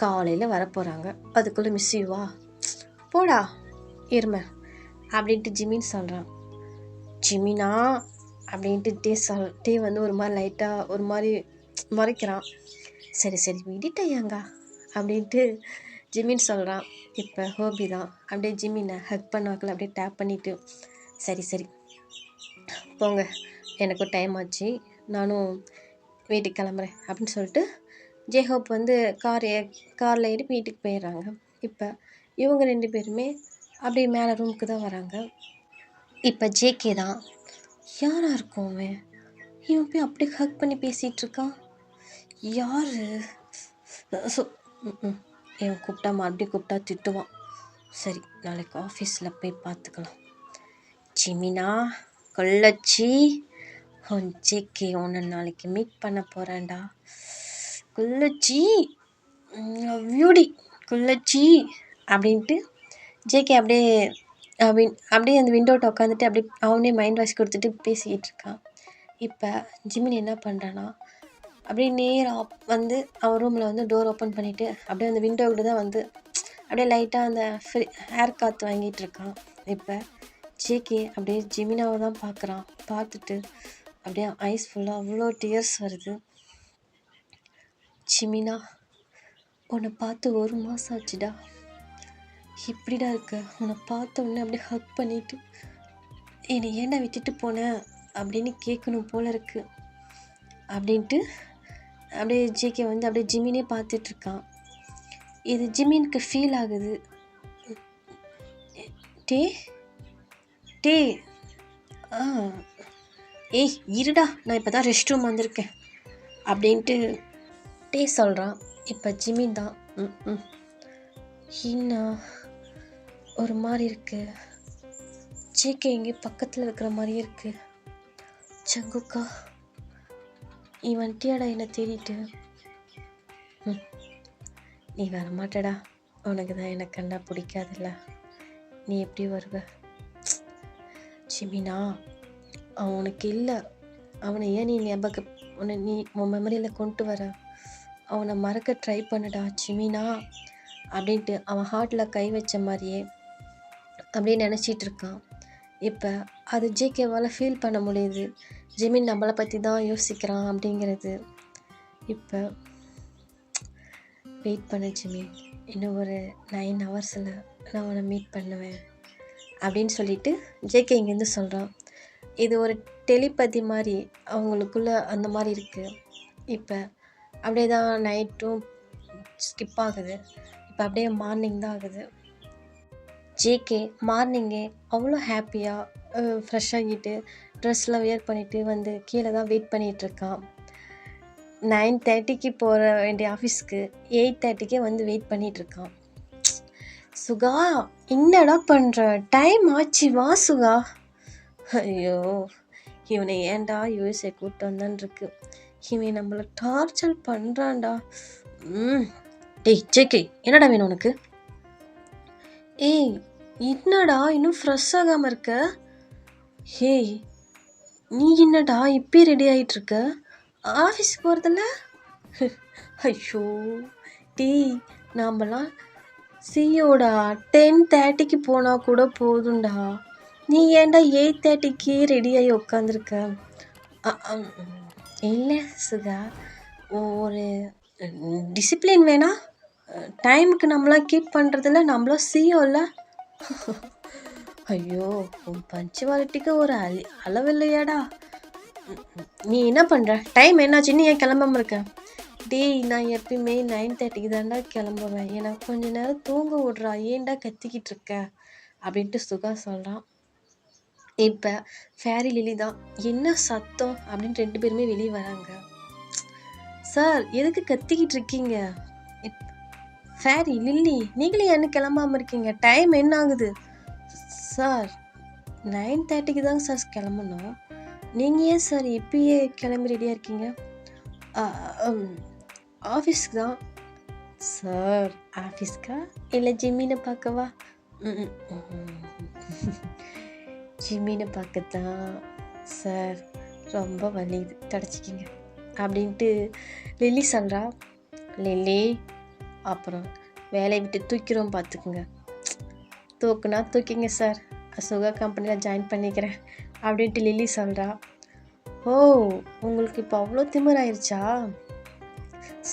காலையில் வரப்போகிறாங்க அதுக்குள்ளே மிஸ் யூவா, போடா இருமை அப்படின்ட்டு ஜிமின் சொல்கிறான். ஜிமினா அப்படின்ட்டு டே வந்து ஒரு மாதிரி லைட்டாக ஒரு மாதிரி மறைக்கிறான். சரி சரி விடிட்டையாங்க அப்படின்ட்டு ஜிமின் சொல்கிறான். இப்போ ஹோபி தான் அப்படியே ஜிமினை ஹக் பண்ணாக்கில் அப்படியே டேப் பண்ணிவிட்டு, சரி சரி போங்க எனக்கும் டைம் ஆச்சு, நானும் வீட்டுக்கு கிளம்புறேன் அப்படின்னு சொல்லிட்டு ஜேஹோப் வந்து காரில் ஏறி வீட்டுக்கு போயிடுறாங்க. இப்போ இவங்க 2 பேருமே அப்படியே மேலே ரூமுக்கு தான் வராங்க. இப்போ ஜேகே தான், யாராக இருக்கும் அவன், இவன் போய் அப்படியே ஹக் பண்ணி பேசிகிட்டு இருக்கான், யார்? இவன் கூப்பிட்டா மறுபடியும் கூப்பிட்டா திட்டுவான், சரி நாளைக்கு ஆஃபீஸில் போய் பார்த்துக்கலாம். ஜிமினா கொள்ளச்சி, ஜேகே உன்னை நாளைக்கு மீட் பண்ண போகிறேன்டா, கொள்ளச்சி வியூடி கொள்ளச்சி அப்படின்ட்டு ஜேகே அப்படியே அந்த விண்டோட்ட உட்காந்துட்டு அப்படியே அவனே மைண்ட் வாஷ் கொடுத்துட்டு பேசிக்கிட்டு இருக்கான். இப்போ ஜிமின் என்ன பண்ணுறான்னா, அப்படியே நேராக வந்து அவன் ரூமில் வந்து டோர் ஓப்பன் பண்ணிவிட்டு அப்படியே அந்த விண்டோ கிட்ட தான் வந்து அப்படியே லைட்டாக அந்த ஏர் காற்று வாங்கிட்டு இருக்கான். இப்போ ஜேகே அப்படியே ஜிமினாவை தான் பார்க்குறான். பார்த்துட்டு அப்படியே ஐஸ் ஃபுல்லாக அவ்வளோ டியர்ஸ் வருது. ஜிமினா உன்னை பார்த்து 1 மாதம் ஆச்சுடா, இப்படிடா இருக்க, உன்னை பார்த்த உடனே அப்படியே ஹக் பண்ணிவிட்டு என்னை ஏன்டா விட்டுட்டு போனேன் அப்படின்னு கேட்கணும் போல இருக்கு அப்படின்ட்டு அப்படியே ஜேகே வந்து அப்படியே ஜிமினே பார்த்துட்ருக்கான். இது ஜிமினுக்கு ஃபீல் ஆகுது. டே ஏய் இருடா நான் இப்போ தான் ரெஸ்ட் ரூம் வந்திருக்கேன் அப்படின்ட்டு சொல்கிறான். இப்போ ஜிமின் தான் இன்னும் ஒரு மாதிரி இருக்குது, ஜேகே எங்கே பக்கத்தில் இருக்கிற மாதிரியே இருக்குது. சங்குக்கா இவன் டீயாடா என்னை தேடிட்டு, நீ வரமாட்டடா, உனக்கு தான் எனக்கு கண்டா பிடிக்காதுல்ல, நீ எப்படி வருவ? ஜிமினா அவன் உனக்கு இல்லை, அவனை ஏன் நீ உன் மெமரியில் கொண்டு வர, அவனை மறக்க ட்ரை பண்ணுடா ஜிமினா அப்படின்ட்டு அவன் ஹார்ட்டில் கை வச்ச மாதிரியே அப்படியே நினச்சிட்டு இருக்கான். இப்போ அது ஜேகேவால் ஃபீல் பண்ண முடியுது, ஜிமின் நம்மளை பற்றி தான் யோசிக்கிறான் அப்படிங்கிறது. இப்போ வெயிட் பண்ண ஜிமின், இன்னும் ஒரு 9 ஹவர்ஸில் நான் அவனை மீட் பண்ணுவேன், அப்படின்னு சொல்லிட்டு ஜேகே இங்கேருந்து சொல்கிறான். இது ஒரு டெலிபதி மாதிரி அவங்களுக்குள்ள அந்த மாதிரி இருக்குது. இப்போ அப்படியே தான் நைட்டும் ஸ்கிப் ஆகுது. இப்போ அப்படியே மார்னிங் தான் ஆகுது. ஜேகே மார்னிங்கே அவ்வளோ ஹாப்பியாக ஃப்ரெஷ் ஆகிட்டு ட்ரெஸ்லாம் வியர் பண்ணிவிட்டு வந்து கீழே தான் வெயிட் பண்ணிகிட்ருக்கான். 9:30க்கு போகிற வேண்டிய ஆஃபீஸ்க்கு 8:30க்கே வந்து வெயிட் பண்ணிகிட்ருக்கான். சுகா என்னடா பண்ணுற, டைம் ஆச்சு வா சுகா. ஐயோ இவனை ஏன்டா யூஎஸ்ஏ கூப்பிட்டு வந்தான்னு இருக்கு. இவன் நம்மளை டார்ச்சர் பண்ணுறான்டா. டேய் ஜேகே என்னடா வேணும் உனக்கு? ஏய் என்னடா இன்னும் ஃப்ரெஷ் ஆகாமல் இருக்க? ஹேய் நீ என்னடா இப்பயே ரெடி ஆகிட்டுருக்க? ஆஃபீஸ் போகிறதில்ல? ஐயோ டேய் நாமெல்லாம் சியோடா 10:30க்கு போனால் கூட போதும்டா. நீ ஏன்டா 8:30க்கே ரெடியாகி உட்காந்துருக்க? இல்லை சுகா, ஒரு டிசிப்ளின் வேணா? டைமுக்கு நம்மளாம் கீப் பண்ணுறதில்ல, நம்மளாம் சியோல்ல. ஐயோ உன் பஞ்சுவாலிட்டிக்கு ஒரு அளவு இல்லையாடா. நீ என்ன பண்ணுற? டைம் என்னாச்சு? நீ ஏன் கிளம்பாமல் இருக்க? டேய் நான் எப்பயுமே 9:30க்கு தான்டா கிளம்புவேன். எனக்கு கொஞ்ச நேரம் தூங்க விட்றா, ஏன்டா கத்திக்கிட்டு இருக்க அப்படின்ட்டு சுகா சொல்கிறான். இப்போ ஃபேரி லிலி தான் என்ன சத்தம் அப்படின்னு 2 பேருமே வெளியே வராங்க. சார் எதுக்கு கத்திக்கிட்டு இருக்கீங்க? ஃபேரி லில்லி நீங்களே என்ன கிளம்பாமல் இருக்கீங்க? டைம் என்ன ஆகுது? சார் 9:30க்கு தாங்க சார் கிளம்பணும். நீங்கள் ஏன் சார் இப்பயே கிளம்பி ரெடியாக இருக்கீங்க? ஆஃபீஸ்க்கு தான். சார் ஆஃபீஸ்க்கா இல்லை ஜிம்மினை பார்க்கவா? ஜிம்மினை பார்க்கத்தான் சார். ரொம்ப வலியுது, தொடச்சிக்கிங்க அப்படின்ட்டு லில்லி சொல்கிறா. லில்லி அப்புறம் வேலையை விட்டு தூக்கிறோம் பார்த்துக்குங்க. தூக்குனா தூக்கிங்க சார், சுகா கம்பெனியில் ஜாயின் பண்ணிக்கிறேன் அப்படின்ட்டு லில்லி சொல்கிறா. ஓ உங்களுக்கு இப்போ அவ்வளோ திமிராயிருச்சா?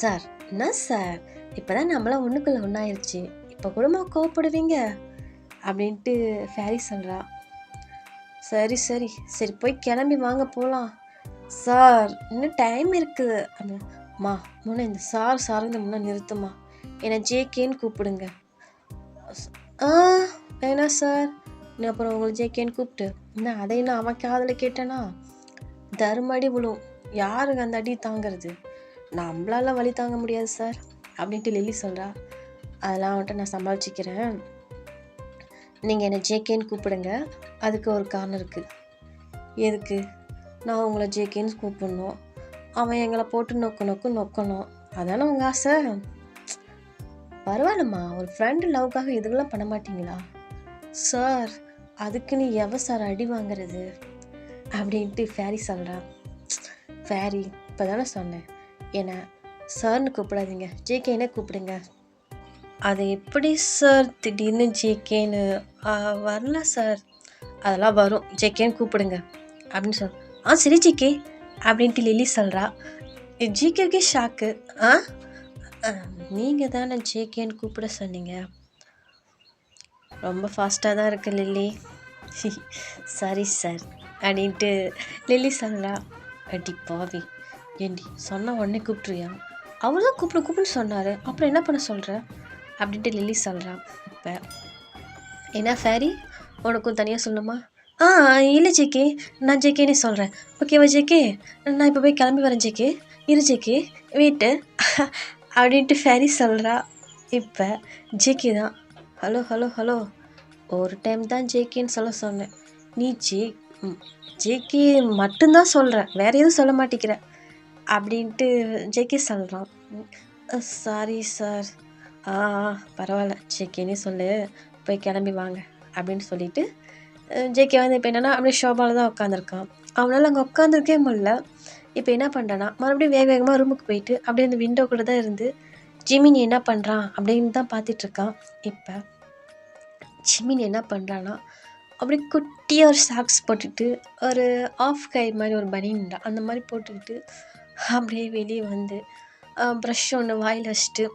சார் என்ன சார், இப்போ தான் நம்மளாம் ஒன்றுக்குள்ளே ஒன்றாயிருச்சு, இப்போ கூடமா கோவப்படுவீங்க அப்படின்ட்டு ஃபேரி சொல்கிறா. சரி சரி சரி போய் கிளம்பி வாங்க போகலாம். சார் இன்னும் டைம் இருக்குது அப்படின்னா முன்னே இந்த சார் இந்த முன்னே நிறுத்துமா, என்னை ஜேகேன்னு கூப்பிடுங்க. வேணாம் சார். இன்னும் அப்புறம் உங்களை ஜேகேன்னு கூப்பிட்டு இன்னும் அதை நான் அவன் காதில் கேட்டேனா தருமடி விழும். யாருக்கு அந்த அடி தாங்கிறது? நம்மளால வலி தாங்க முடியாது சார் அப்படின்ட்டு லில்லி சொல்கிறா. அதெல்லாம் வந்துட்டு நான் சமாளிச்சுக்கிறேன், நீங்கள் என்னை ஜேகேன்னு கூப்பிடுங்க. அதுக்கு ஒரு காரணம் இருக்குது. எதுக்கு? நான் உங்களை ஜேகேன்னு கூப்பிடணும், அவன் எங்களை போட்டு நொக்கணும், அதானே உங்கள் ஆசை? பரவாயில்லம்மா, ஒரு ஃப்ரெண்டு லவ்க்காக இதெல்லாம் பண்ண மாட்டிங்களா? சார் அதுக்கு நீ சார் அடி வாங்குறது அப்படின்ட்டு ஃபேரி சொல்கிறா. ஃபேரி இப்போ தானே சொன்னேன், என்னை சார்னு கூப்பிடாதீங்க, ஜேகேன்னு கூப்பிடுங்க. அது எப்படி சார் திடீர்னு ஜேகேன்னு? வரல சார். அதெல்லாம் வரும், ஜேகேன்னு கூப்பிடுங்க அப்படின்னு சொல். சரி ஜேகே அப்படின்ட்டு லில்லி சொல்கிறா. ஜேகேக்கே ஷாக்கு. நீங்கள் தானே ஜேகேன்னு கூப்பிட சொன்னீங்க. ரொம்ப ஃபாஸ்ட்டாக தான் இருக்கு லில்லி. சாரி சார் அப்படின்ட்டு லில்லி சொல்கிறா. அடி பாவி, ஏண்டி சொன்னால் உடனே கூப்பிட்றியா? அவர் தான் கூப்பிடுன்னு சொன்னார், அப்புறம் என்ன பண்ண சொல்கிற அப்படின்ட்டு லில்லி சொல்கிறா. இப்போ என்ன ஃபேரி உனக்கும் தனியாக சொல்லணுமா? இல்லை ஜேகே, நான் ஜேகேன்னு சொல்கிறேன். ஓகேவா ஜேகே? நான் இப்போ போய் கிளம்பி வரேன் ஜேகே, இரு ஜேகே வீட்டு அப்படின்ட்டு ஃபேரி சொல்கிறா. இப்போ ஜேகே தான் ஹலோ ஒரு டைம் தான் ஜேகேன்னு சொல்ல சொன்னேன், நீ ஜேகே மட்டும்தான் சொல்கிற, வேற எதுவும் சொல்ல மாட்டேங்கிற அப்படின்ட்டு ஜேகே சொல்கிறான். Sorry sir. பரவாயில்ல ஜேகேன்னே சொல்லு, போய் கிளம்பி வாங்க அப்படின்னு சொல்லிட்டு ஜேகே வந்து இப்போ என்னென்னா அப்படியே ஷோபாவில் தான் உட்காந்துருக்கான். அவனால் அங்கே உட்காந்துருக்கே முடியல. இப்போ என்ன பண்ணுறான்னா மறுபடியும் வேகமாக ரூமுக்கு போயிட்டு அப்படியே அந்த விண்டோ கூட தான் இருந்து ஜிமினி என்ன பண்ணுறான் அப்படின்னு தான் பார்த்துட்ருக்கான். இப்போ ஜிமினி என்ன பண்ணுறான்னா அப்படியே குட்டியாக ஒரு சாக்ஸ் போட்டுட்டு ஒரு ஆஃப் கை மாதிரி ஒரு பனியன்டா அந்த மாதிரி போட்டுக்கிட்டு அப்படியே வெளியே வந்து ப்ரஷ் ஒன்று வாயில் வச்சுட்டு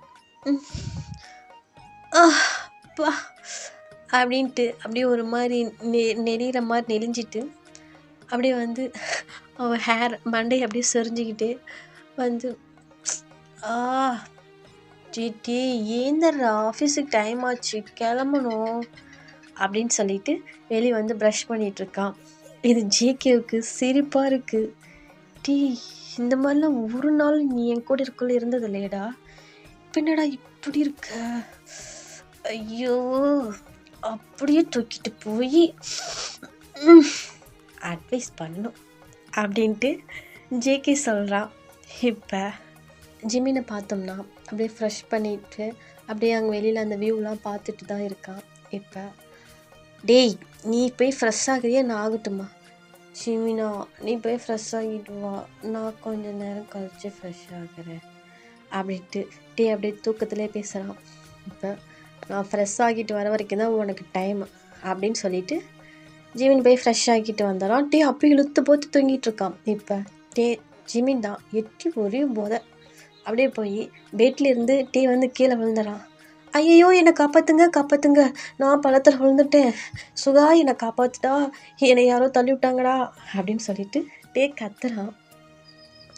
அப்படின்ட்டு அப்படியே ஒரு மாதிரி நெளிகிற மாதிரி நெளிஞ்சிட்டு அப்படியே வந்து அவன் மண்டையை அப்படியே சொரிஞ்சிக்கிட்டு வந்து ஆ ஜிடி ஏந்தர்றா ஆஃபீஸுக்கு டைம் ஆச்சு கிளம்பணும் அப்படின்னு சொல்லிட்டு வெளியே வந்து ப்ரஷ் பண்ணிகிட்ருக்கான். இது ஜேகேவுக்கு சிரிப்பாக இருக்குது. டீ இந்த மாதிரிலாம் ஒரு நாள் நீ என் கூட இருக்குள்ள இருந்தது இல்லையடா, பின்னடா இப்படி இருக்க, ஐயோ அப்படியே தூக்கிட்டு போய் அட்வைஸ் பண்ணும் அப்படின்ட்டு ஜேகே சொல்கிறான். இப்போ ஜிமினை பார்த்தோம்னா அப்படியே ஃப்ரெஷ் பண்ணிட்டு அப்படியே அங்கே வெளியில் அந்த வியூலாம் பார்த்துட்டு தான் இருக்கான். இப்போ டேய் நீ போய் ஃப்ரெஷ் ஆகிறியா நான் ஆகட்டுமா? ஜிமினா நீ போய் ஃப்ரெஷ் ஆகிட்டு வா, நான் கொஞ்சம் நேரம் கழிச்சு ஃப்ரெஷ் ஆகிறேன் அப்படின்ட்டு டே அப்படியே தூக்கத்திலே பேசுகிறான். இப்போ நான் ஃப்ரெஷ் ஆகிட்டு வர வரைக்கும் தான் உனக்கு டைம் அப்படின்னு சொல்லிட்டு ஜிமின் போய் ஃப்ரெஷ் ஆகிட்டு வந்துடான். டே அப்படி இழுத்து போட்டு தூங்கிட்டு இருக்கான். இப்போ டே ஜிமின் தான் எட்டி ஒரே போதை அப்படியே போய் பெட்லேருந்து டே வந்து கீழே விழுந்துடான். ஐயோ என்னை காப்பாற்றுங்க, நான் பழத்தில் விழுந்துட்டேன், சுகா என்னை காப்பாற்றுட்டா, என்னை யாரோ தள்ளி விட்டாங்கடா அப்படின்னு சொல்லிட்டு டே கத்துறான்.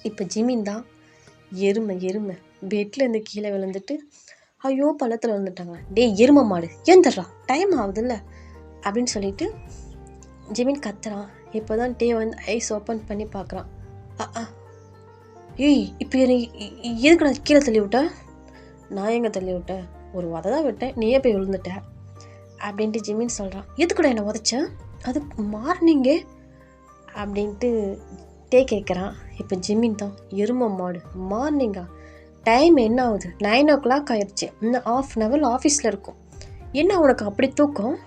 இப்போ ஜிமின் தான் எருமை பெட்லேருந்து கீழே விழுந்துட்டு ஐயோ பழத்தில் விழுந்துட்டாங்க. டே எருமை மாடு ஏன் தர்றா, டைம் ஆகுதுல்ல அப்படின்னு சொல்லிட்டு ஜிமின் கத்துறான். இப்போ தான் டே வந்து ஐஸ் ஓப்பன் பண்ணி பார்க்குறான். ஏய் இப்போ எதுக்கு நான் கீழே தள்ளி விட்டேன்? நான் எங்கே தள்ளி விட்டேன், ஒரு உத தான் விட்டேன், நீயே போய் விழுந்துட்ட அப்படின்ட்டு ஜிமின் சொல்கிறான். எதுக்குடா என்னை உதச்சேன், அது மார்னிங்கே அப்படின்ட்டு டே கேட்குறான். இப்போ ஜிமின் தான் எருமை மாடு மார்னிங்கா, டைம் என்ன ஆகுது, 9 o'clock ஆயிடுச்சு, இன்னும் 1/2 hour ஆஃபீஸில் இருக்கும், என்ன உனக்கு அப்படி தூக்கம்?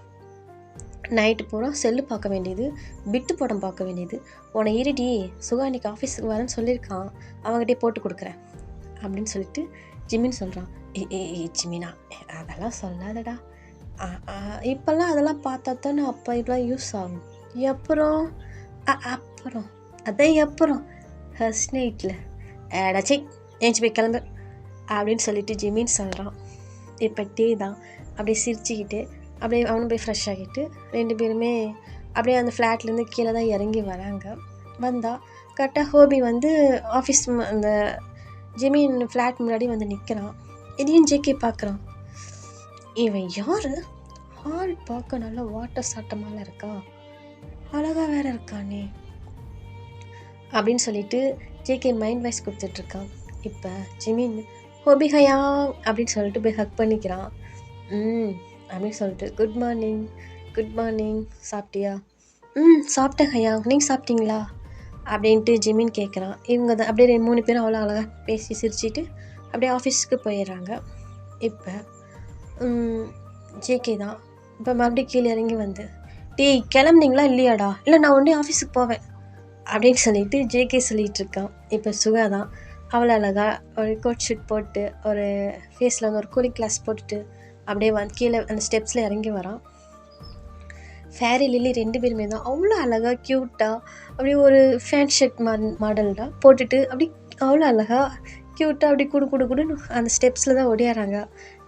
நைட்டு பூரா செல்லு பார்க்க வேண்டியது, பிட்டு படம் பார்க்க வேண்டியது, உன்னை இருடி சுகா இன்னைக்கு ஆஃபீஸுக்கு வரேன்னு சொல்லியிருக்கான், அவங்ககிட்டே போட்டு கொடுக்குறேன் அப்படின்னு சொல்லிட்டு ஜிமின் சொல்கிறான். ஜிமினா அதெல்லாம் சொல்லாதடா, இப்போல்லாம் அதெல்லாம் பார்த்தா தானே அப்போ இதெல்லாம் யூஸ் ஆகும். அப்புறம் அதான் அப்புறம் ஃபர்ஸ்ட் நைட்டில் ஏடாச்சி ஏஞ்சி போய் கிளம்பு அப்படின்னு சொல்லிட்டு ஜிமின் சொல்கிறான். இப்போ டே தான் அப்படியே சிரிச்சுக்கிட்டு அப்படியே அவனும் போய் ஃப்ரெஷ் ஆகிட்டு 2 பேருமே அப்படியே அந்த ஃப்ளாட்லேருந்து கீழே தான் இறங்கி வராங்க. வந்தால் கரெக்டாக ஹோபி வந்து ஆஃபீஸ் அந்த ஜிமின் ஃப்ளாட் முன்னாடி வந்து நிற்கிறான். இதையும் ஜேகே பார்க்குறான். இவன் யார், ஆள் பார்க்க நல்லா வாட்டர் சாட்டமால இருக்கா, அழகாக வேற இருக்கானே அப்படின்னு சொல்லிட்டு ஜேகே மைண்ட் வாய்ஸ் கொடுத்துட்ருக்கான். இப்போ ஜிமின் ஹோபி ஹயா அப்படின்னு சொல்லிட்டு போய் ஹக் பண்ணிக்கிறான். அப்படின்னு சொல்லிட்டு குட் மார்னிங் சாப்பிட்டியா? சாப்பிட்டேன் ஹயா, நீங்கள் சாப்பிட்டீங்களா அப்படின்ட்டு ஜிமின் கேட்குறான். இவங்க தான் அப்படியே 3 பேரும் அவ்வளோ அழகாக பேசி சிரிச்சிட்டு அப்படியே ஆஃபீஸுக்கு போயிடுறாங்க. இப்போ ஜேகே தான் இப்போ மறுபடியும் கீழே இறங்கி வந்து டேய் கிளம்புனீங்களா இல்லையாடா, இல்லை நான் ஒன்றே ஆஃபீஸுக்கு போவேன் அப்படின்னு சொல்லிட்டு ஜேகே சொல்லிகிட்டு இருக்கான். இப்போ சுகா தான் அவ்வளோ அழகாக ஒரு கோட் ஷூட் போட்டு ஒரு ஃபேஸில் வந்து ஒரு கூலிங் கிளாஸ் போட்டுட்டு அப்படியே வந்து கீழே அந்த ஸ்டெப்ஸில் இறங்கி வரான். ஃபேரி லில்லி 2 பேருமே தான் அவ்வளோ அழகாக க்யூட்டாக அப்படியே ஒரு ஃபேன் ஷர்ட் மாடல்டாக போட்டுட்டு அப்படி அவ்வளோ அழகாக க்யூட்டாக அப்படி குடுன்னு அந்த ஸ்டெப்ஸில் தான் ஓடியாராங்க.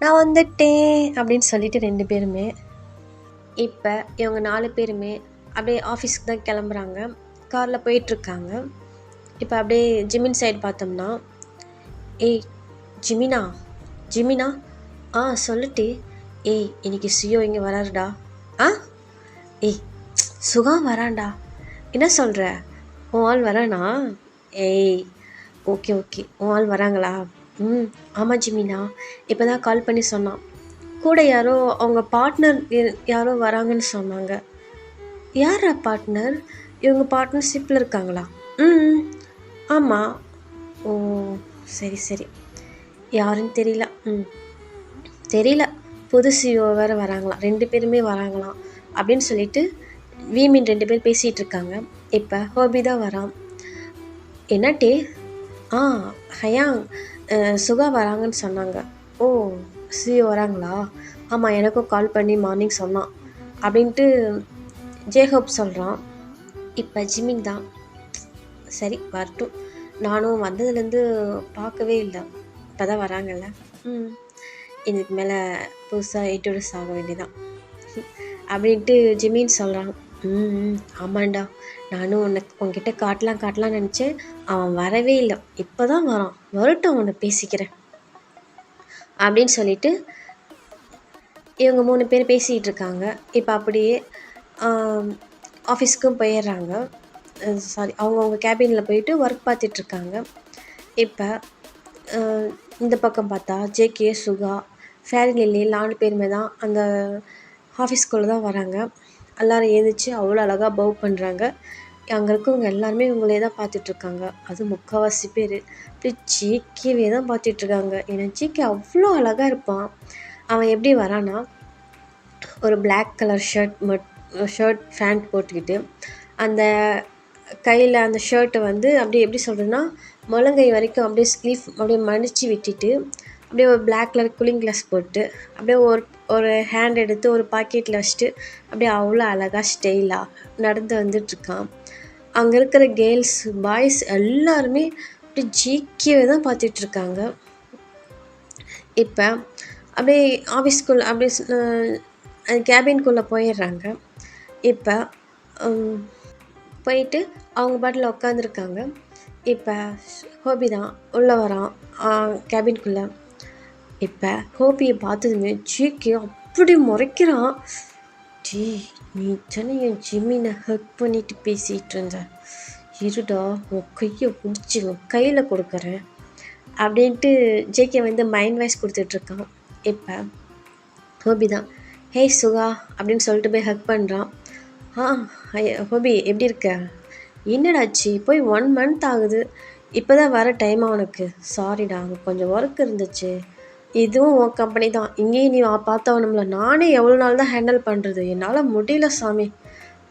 நான் வந்துட்டேன் அப்படின்னு சொல்லிட்டு 2 பேருமே. இப்போ இவங்க 4 பேருமே அப்படியே ஆஃபீஸ்க்கு தான் கிளம்புறாங்க, காரில் போயிட்டுருக்காங்க. இப்போ அப்படியே ஜிமின் சைடு பார்த்தோம்னா, ஏய் ஜிமினா சொல்லிட்டு இன்னைக்கு சியோ இங்கே வராருடா. சுகா வரான்டா, என்ன சொல்கிற, உன் ஆள் வரானா? ஓகே உன் ஆள் வராங்களா? ஆமாம் ஜிமினா, இப்போ தான் கால் பண்ணி சொன்னான், கூட யாரோ அவங்க பார்ட்னர் யாரோ வராங்கன்னு சொன்னாங்க. யாரா பார்ட்னர்? இவங்க பார்ட்னர்ஷிப்பில் இருக்காங்களா? ஆமாம். ஓ சரி யாருன்னு தெரியல. தெரியல, புது சிஓ வேறு வராங்களாம், 2 பேருமே வராங்களாம் அப்படின்னு சொல்லிட்டு வீமின் 2 பேர் பேசிகிட்டு இருக்காங்க. இப்போ ஹோபி தான் வரான். என்னட்டே? ஹயாங் சுகா வராங்கன்னு சொன்னாங்க. ஓ சிஓ வராங்களா? ஆமாம், எனக்கும் கால் பண்ணி மார்னிங் சொன்னான் அப்படின்ட்டு ஜேஹோப் சொல்கிறான். இப்போ ஜிமின் தான் சரி வரட்டும், நானும் வந்ததுலேருந்து பார்க்கவே இல்லை, இப்போ தான் வராங்கல்ல, இதுக்கு மேலே புதுசாக இன்ட்ரடியூஸ் ஆக வேண்டியதான். அப்படின்ட்டு ஜிமின்னு சொல்கிறான். ம் ஆமாண்டா, நானும் உன்கிட்ட காட்டலாம்னு நினச்சேன். அவன் வரவே இல்லை, இப்போ தான் வரான், வரட்டும் அவனை பேசிக்கிறேன் அப்படின்னு சொல்லிட்டு இவங்க 3 பேர் பேசிகிட்டு இருக்காங்க. இப்போ அப்படியே ஆஃபீஸ்க்கும் போயிடுறாங்க. சாரி, அவங்கவுங்க கேபினில் போயிட்டு ஒர்க் பார்த்துட்ருக்காங்க. இப்போ இந்த பக்கம் பார்த்தா ஜேகே, சுகா, ஃபேரி லில்லி 4 பேருமே தான் அந்த ஆஃபீஸ்க்குள்ளே தான் வராங்க. எல்லோரும் எழுந்திரிச்சு அவ்வளோ அழகாக பவ் பண்ணுறாங்க. அங்கே இருக்கவங்க எல்லாருமே இவங்களே தான் பார்த்துட்ருக்காங்க. அதுவும் முக்கால்வாசி பேர் அப்படியே ஜேகேவே தான் பார்த்துட்ருக்காங்க. ஏன்னா ஜேகே அவ்வளோ அழகாக இருப்பான். அவன் எப்படி வரான்னா, ஒரு பிளாக் கலர் ஷர்ட் பேண்ட் போட்டுக்கிட்டு, அந்த கையில் அந்த ஷர்ட்டை வந்து அப்படியே எப்படி சொல்கிறதுன்னா, முழங்கை வரைக்கும் அப்படியே ஸ்லீவ் அப்படியே மடித்து விட்டுட்டு, அப்படியே ஒரு பிளாக் கலர் கூலிங் கிளாஸ் போட்டு, அப்படியே ஒரு ஹேண்ட் எடுத்து ஒரு பாக்கெட்டில் வச்சுட்டு அப்படியே அவ்வளோ அழகாக ஸ்டைலாக நடந்து வந்துட்டுருக்கான். அங்கே இருக்கிற கேர்ள்ஸ், பாய்ஸ் எல்லாருமே அப்படியே ஜேகேவை தான் பார்த்துட்ருக்காங்க. இப்போ அப்படியே ஆஃபீஸ்க்குள்ளே அப்படியே கேபின்குள்ளே போயிடுறாங்க. இப்போ போயிட்டு அவங்க பாட்டில் உட்காந்துருக்காங்க. இப்போ ஹோபி தான் உள்ளே வரான் கேபின்குள்ளே. இப்போ ஹோபியை பார்த்ததுமே ஜேகே அப்படி முறைக்கிறான். டீ, நீ தானே என் ஜிம்மினை ஹக் பண்ணிட்டு பேசிகிட்டு இருந்த, இருடா உன் கையை பிடிச்சி உன் கையில் கொடுக்குறேன் அப்படின்ட்டு ஜேகே வந்து மைண்ட் வாய்ஸ் கொடுத்துட்ருக்கான். இப்போ ஹோபி தான், ஹே சுகா அப்படின்னு சொல்லிட்டு போய் ஹக் பண்ணுறான். ஹோபி எப்படி இருக்க, என்னடாச்சு போய் 1 month ஆகுது, இப்போ தான் வர டைம் அவனுக்கு. சாரிடா, அங்கே கொஞ்சம் ஒர்க் இருந்துச்சு. இதுவும் உன் கம்பெனி தான், இங்கேயும் நீ பார்த்தவனும்ல, நானே எவ்வளோ நாள் தான் ஹேண்டில் பண்ணுறது, என்னால் முடியல சாமி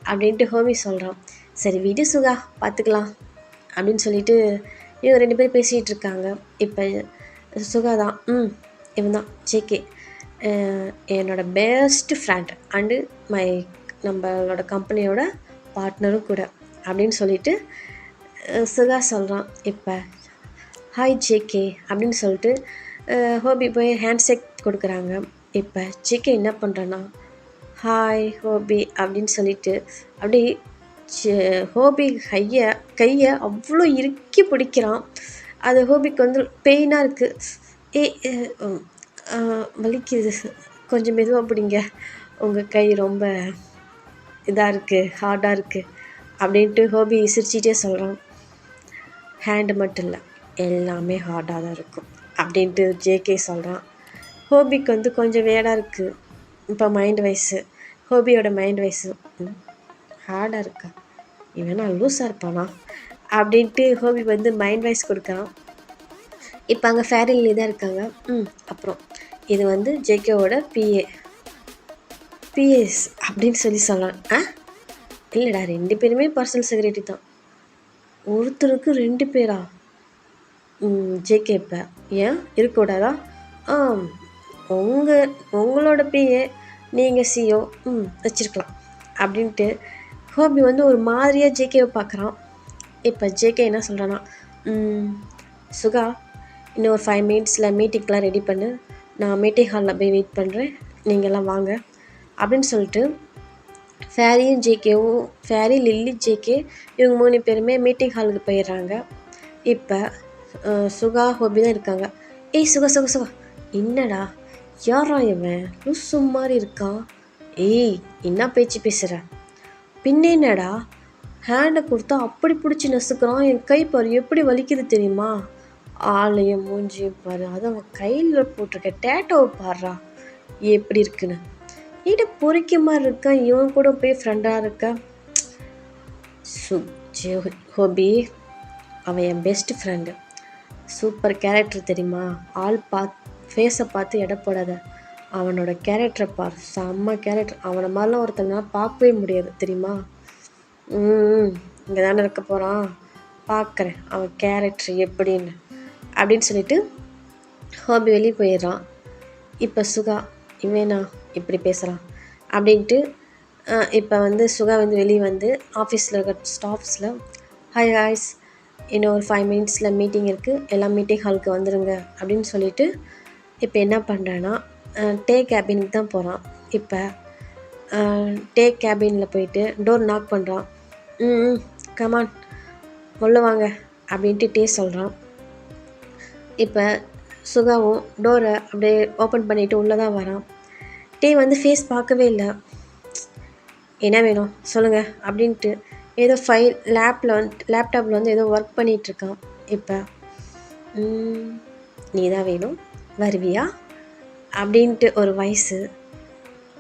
அப்படின்ட்டு ஹோபி சொல்கிறான். சரி விடு சுகா, பார்த்துக்கலாம் அப்படின்னு சொல்லிட்டு இவங்க 2 பேர் பேசிகிட்டு இருக்காங்க. இப்போ சுகா தான், இவன் தான் ஜேகே, என்னோட பெஸ்ட் ஃப்ரெண்ட் அண்டு நம்மளோட கம்பெனியோட பார்ட்னரும் கூட அப்படின்னு சொல்லிட்டு சுகா சொல்கிறான். இப்போ ஹாய் ஜேகே அப்படின்னு சொல்லிட்டு ஹோபி போய் ஹேண்ட் ஷேக் கொடுக்குறாங்க. இப்போ ஜேகே என்ன பண்ணுறான்னா, ஹாய் ஹோபி அப்படின்னு சொல்லிட்டு அப்படியே ஹோபி கையை அவ்வளோ இறுக்கி பிடிக்கிறான். அது ஹோபிக்கு வந்து பெயினாக இருக்குது. வலிக்குது, கொஞ்சம் மெதுவாக பிடிங்க, உங்கள் கை ரொம்ப இதாக இருக்குது, ஹார்டாக இருக்குது அப்படின்ட்டு ஹோபி சிரிச்சிட்டே சொல்கிறான். ஹேண்டு மட்டும் இல்லை, எல்லாமே ஹார்டாக தான் இருக்கும் அப்படின்ட்டு ஜேகே சொல்கிறான். ஹோபிக்கு வந்து கொஞ்சம் வேடாக இருக்குது இப்போ மைண்ட் வைஸு, ஹோபியோட மைண்ட் வைஸு ஹார்டாக இருக்கா, இவனா லூஸாக இருப்பானா அப்படின்ட்டு ஹோபி வந்து மைண்ட் வைஸ் கொடுக்குறான். இப்போ அங்கே ஃபேரிலே தான் இருக்காங்க. அப்புறம் இது வந்து ஜேகேவோட பிஎஸ் அப்படின்னு சொல்லலாம். இல்லைடா, 2 பேருமே பர்சனல் செக்ரட்டரி தான். ஒருத்தருக்கு 2 பேரா? ஜேகே இப்போ ஏன் இருக்கக்கூடாதா? உங்களோட பிஏ நீங்கள் சிஓ வச்சுருக்கலாம் அப்படின்ட்டு ஹோபி வந்து ஒரு மாதிரியாக ஜேகேவை பார்க்குறான். இப்போ ஜேகே என்ன சொல்கிறான்னா, சுகா இன்னும் ஒரு 5 minutes மீட்டிங்க்கெலாம் ரெடி பண்ணு, நான் மீட்டிங் ஹாலில் போய் வெயிட் பண்ணுறேன், நீங்கள்லாம் வாங்க அப்படின்னு சொல்லிட்டு ஃபேரியும் ஜேகேவும், ஃபேரி லில்லி ஜேகே இவங்க 3 பேருமே மீட்டிங் ஹாலுக்கு போயிடுறாங்க. இப்போ சுகா ஹோபி தான் இருக்காங்க. ஏய் சுகா சுகா சுகா, என்னடா யாரா இவன் லூசு மாதிரி இருக்கான், ஏய் என்ன பேச்சு பேசுகிற, பின்னேனடா ஹேண்டை கொடுத்தா அப்படி பிடிச்சி நசுக்கிறான், என் கை பாரு எப்படி வலிக்குது தெரியுமா, ஆளையும் மூஞ்சியும் பாரு, அது அவன் கையில் போட்டிருக்க டேட்டோவை பாடுறா எப்படி இருக்குன்னு, நீட பொறிக்க மாதிரி இருக்கான், இவன் கூட போய் ஃப்ரெண்டாக இருக்க. ஹோபி அவன் என் பெஸ்ட் ஃப்ரெண்டு, சூப்பர் கேரக்டர் தெரியுமா, ஃபேஸை பார்த்து எடை போடாத, அவனோட கேரக்டரை பார், செம்ம கேரக்டர், அவனை மாதிரிலாம் ஒருத்தங்களால பார்க்கவே முடியாது தெரியுமா. இங்கே தானே இருக்க போகிறான், பார்க்குறேன் அவன் கேரக்டர் எப்படின்னு அப்படின்னு சொல்லிட்டு ஹோபி வெளியே போயிடுறான். இப்போ சுகா இவனா இப்படி பேசுகிறான் அப்படின்ட்டு இப்போ வந்து சுகா வந்து வெளியே வந்து ஆஃபீஸில் இருக்க ஸ்டாஃப்ஸில், ஹாய் ஹாய்ஸ், இன்னும் ஒரு 5 minutes மீட்டிங் இருக்குது, எல்லாம் மீட்டிங் ஹாலுக்கு வந்துடுங்க அப்படின்னு சொல்லிட்டு இப்போ என்ன பண்ணுறேன்னா டே கேபினுக்கு தான் போகிறான். இப்போ டே கேபினில் போயிட்டு டோர் நாக் பண்ணுறான். ம் கமான் உள்ள வாங்க அப்படின்ட்டு டே சொல்கிறான். இப்போ சுகாவும் டோரை அப்படியே ஓப்பன் பண்ணிவிட்டு உள்ளே தான் வரான். டே வந்து ஃபேஸ் பார்க்கவே இல்லை. என்ன வேணும் சொல்லுங்கள் அப்படின்ட்டு ஏதோ ஃபைல் லேப்டாப்பில் வந்து ஏதோ ஒர்க் பண்ணிகிட்ருக்கான். இப்போ நீ தான் வேணும் வருவியா அப்படின்ட்டு ஒரு வாய்ஸு.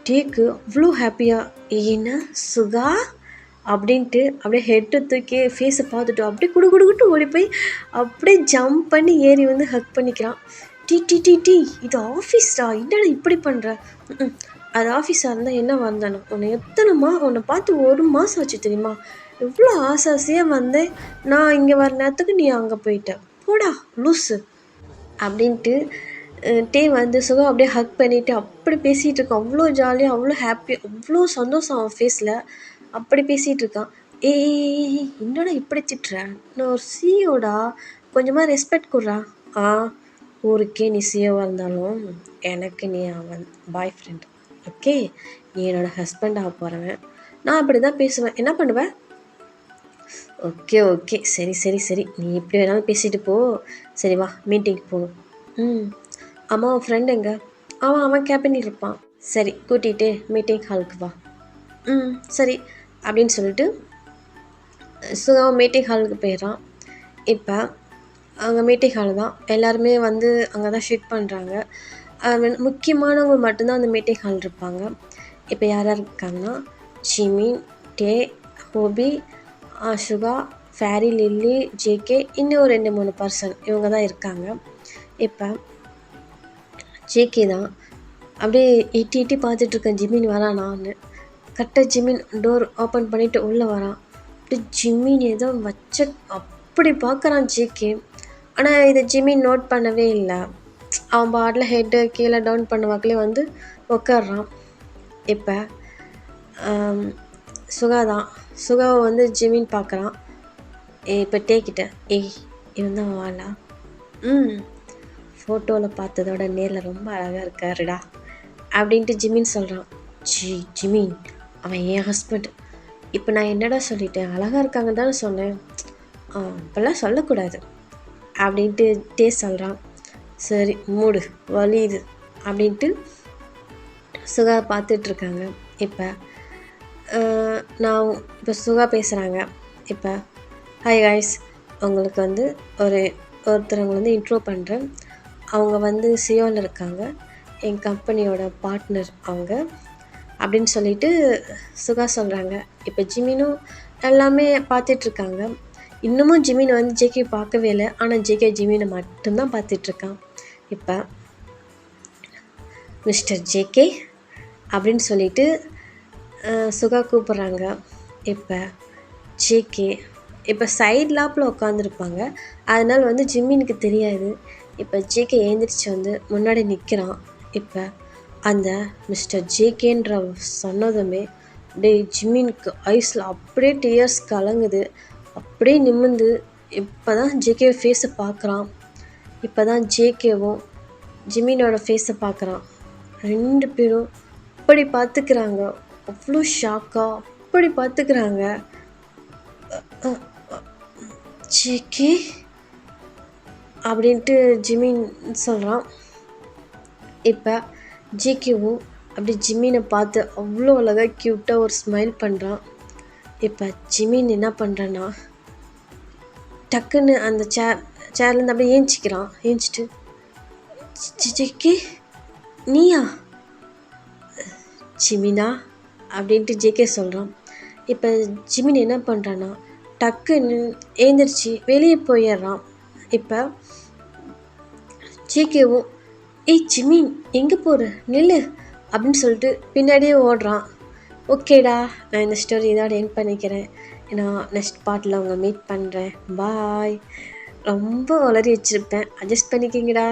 டேக்கு அவ்வளோ ஹாப்பியாக என்ன சுகா அப்படின்ட்டு அப்படியே ஹெட்டை தூக்கி ஃபேஸை பார்த்துட்டு அப்படியே குடுகுடுக்கிட்டு ஓடி போய் அப்படியே ஜம்ப் பண்ணி ஏறி வந்து ஹக் பண்ணிக்கிறான். டி இது ஆஃபீஸ்டா, என்னடா இப்படி பண்ணுற? அது ஆஃபீஸாக இருந்தால் என்ன வந்தானோ, உன்னை உன்னை பார்த்து 1 மாதம் ஆச்சு தெரியுமா? எவ்வளோ ஆசையாக வந்தேன் நான், இங்கே வர நேரத்துக்கு நீ அங்கே போயிட்ட, போடா லூஸு அப்படின்ட்டு டே வந்து சுகம் அப்படியே ஹக் பண்ணிவிட்டு அப்படி பேசிகிட்டு இருக்கான். அவ்வளோ ஜாலியாக, அவ்வளோ ஹாப்பியாக, அவ்வளோ சந்தோஷம் அவன் ஃபேஸில். அப்படி பேசிகிட்டு இருக்கான். ஏய் என்னடா இப்படி திட்டுற? நான் ஒரு சிஓடா, கொஞ்சமாக ரெஸ்பெக்ட் கொடுறா. ஊருக்கே நீ சிஓவாக இருந்தாலும் எனக்கு நீ அவன் பாய் ஃப்ரெண்ட், ஓகே? நீ என்னோடய ஹஸ்பண்டாக போகிறவன். நான் அப்படி தான் பேசுவேன். என்ன பண்ணுவேன்? ஓகே சரி நீ எப்படி வேணாலும் பேசிட்டு போ. சரி வா மீட்டிங்க்கு போகணும். அம்மா உன் ஃப்ரெண்ட் எங்கே? அவன் கேபினில் இருப்பான். சரி கூட்டிகிட்டு மீட்டிங் ஹாலுக்கு வா. சரி அப்படின்னு சொல்லிட்டு சுகம் மீட்டிங் ஹாலுக்கு போயிடுறான். இப்போ அங்கே மீட்டிங் ஹால் தான், எல்லாருமே வந்து அங்கே தான் ஷூட் பண்ணுறாங்க. முக்கியமானவங்க மட்டும்தான் அந்த மீட்டிங் ஹால் இருப்பாங்க. இப்போ யார் இருக்காங்கன்னா ஜிமின், டே, ஹோபி, சுகா, ஃபேரி, லில்லி, ஜேகே, இன்னும் 2-3 பர்சன் இவங்க தான் இருக்காங்க. இப்போ ஜேகே தான் அப்படியே எட்டி பார்த்துட்ருக்கேன் ஜிமின் வரானான்னு. கரெக்டாக ஜிமின் டோர் ஓப்பன் பண்ணிவிட்டு உள்ளே வரான். அப்படி ஜிமின் ஏதோ அப்படி பார்க்குறான் ஜேகே. ஆனால் இதை ஜிமின் நோட் பண்ணவே இல்லை. அவன் பாட்டில் ஹெட்டு கீழே டவுன் பண்ண வாக்கிலே வந்து உட்காடுறான். இப்போ சுகாவை வந்து ஜிமின் பார்க்குறான். இப்போ டேக்கிட்ட இவன் தான் வாளா? ஃபோட்டோவில் பார்த்ததோட நேரில் ரொம்ப அழகாக இருக்காருடா அப்படின்ட்டு ஜிமின் சொல்கிறான். ஜிமின் அவன் என் ஹஸ்பண்ட். இப்போ நான் என்னடா சொல்லிட்டேன்? அழகாக இருக்காங்க தானே சொன்னேன். இப்போல்லாம் சொல்லக்கூடாது அப்படின்ட்டு டே சொல்கிறான். சரி மூடு வலியுது அப்படின்ட்டு சுகா பார்த்துட்ருக்காங்க. இப்போ சுகா பேசுகிறாங்க. இப்போ ஹாய் காய்ஸ், உங்களுக்கு வந்து ஒருத்தரவங்க வந்து இன்ட்ரோ பண்ணுறேன். அவங்க வந்து சியோவில் இருக்காங்க, என் கம்பெனியோட பார்ட்னர் அவங்க அப்படின்னு சொல்லிட்டு சுகா சொல்கிறாங்க. இப்போ ஜிமினும் எல்லாமே பார்த்துட்ருக்காங்க. இன்னமும் ஜிமின் வந்து ஜேகே பார்க்கவே இல்லை. ஆனால் ஜேகே ஜிமினை மட்டும்தான் பார்த்துட்ருக்கான். இப்போ மிஸ்டர் ஜேகே அப்படின்னு சொல்லிட்டு சுகா கூப்பிட்றாங்க. இப்போ ஜேகே இப்போ சைட் லாப்பில் உட்காந்துருப்பாங்க, அதனால் வந்து ஜிமினுக்கு தெரியாது. இப்போ ஜேகே எழுந்திரிச்சு வந்து முன்னாடி நிற்கிறான். இப்போ அந்த மிஸ்டர் ஜேகேன்ற சொன்னதுமே அப்படியே ஜிமினுக்கு ஐஸில் அப்படியே டியர்ஸ் கலங்குது. அப்படியே நிமிர்ந்து இப்போ தான் ஜேகே ஃபேஸை பார்க்குறான். இப்போ தான் ஜேகேவும் ஜிமினோட ஃபேஸை பார்க்குறான். 2 பேரும் அப்படி பார்த்துக்கிறாங்க. அவ்வளோ ஷாக்காக அப்படி பார்த்துக்கிறாங்க. ஜேகே அப்படின்ட்டு ஜிமின் சொல்கிறான். இப்போ ஜேகேவும் அப்படி ஜிமினை பார்த்து அவ்வளோ அழகாக க்யூட்டாக ஒரு ஸ்மைல் பண்ணுறான். இப்போ ஜிமின் என்ன பண்ணுறான்னா டக்குன்னு அந்த சேர்லேருந்து அப்படியே ஏஞ்சிட்டு ஜேகே நீயா ஜிமினா அப்படின்ட்டு ஜேகே சொல்கிறான். இப்போ ஜிமின் என்ன பண்ணுறான்னா டக்குன்னு ஏந்திரிச்சு வெளியே போயிடுறான். இப்போ ஜேகேவும் ஜிமின் எங்கே போகிற நில்லு அப்படின்னு சொல்லிட்டு பின்னாடியே ஓடுறான். ஓகேடா, நான் இந்த ஸ்டோரி இதோட எண்ட் பண்ணிக்கிறேன். நான் நெக்ஸ்ட் பார்ட்டில் அவங்க மீட் பண்ணுறேன். பாய். ரொம்ப வளரி வச்சுருப்பேன், அட்ஜஸ்ட் பண்ணிக்கிங்கடா.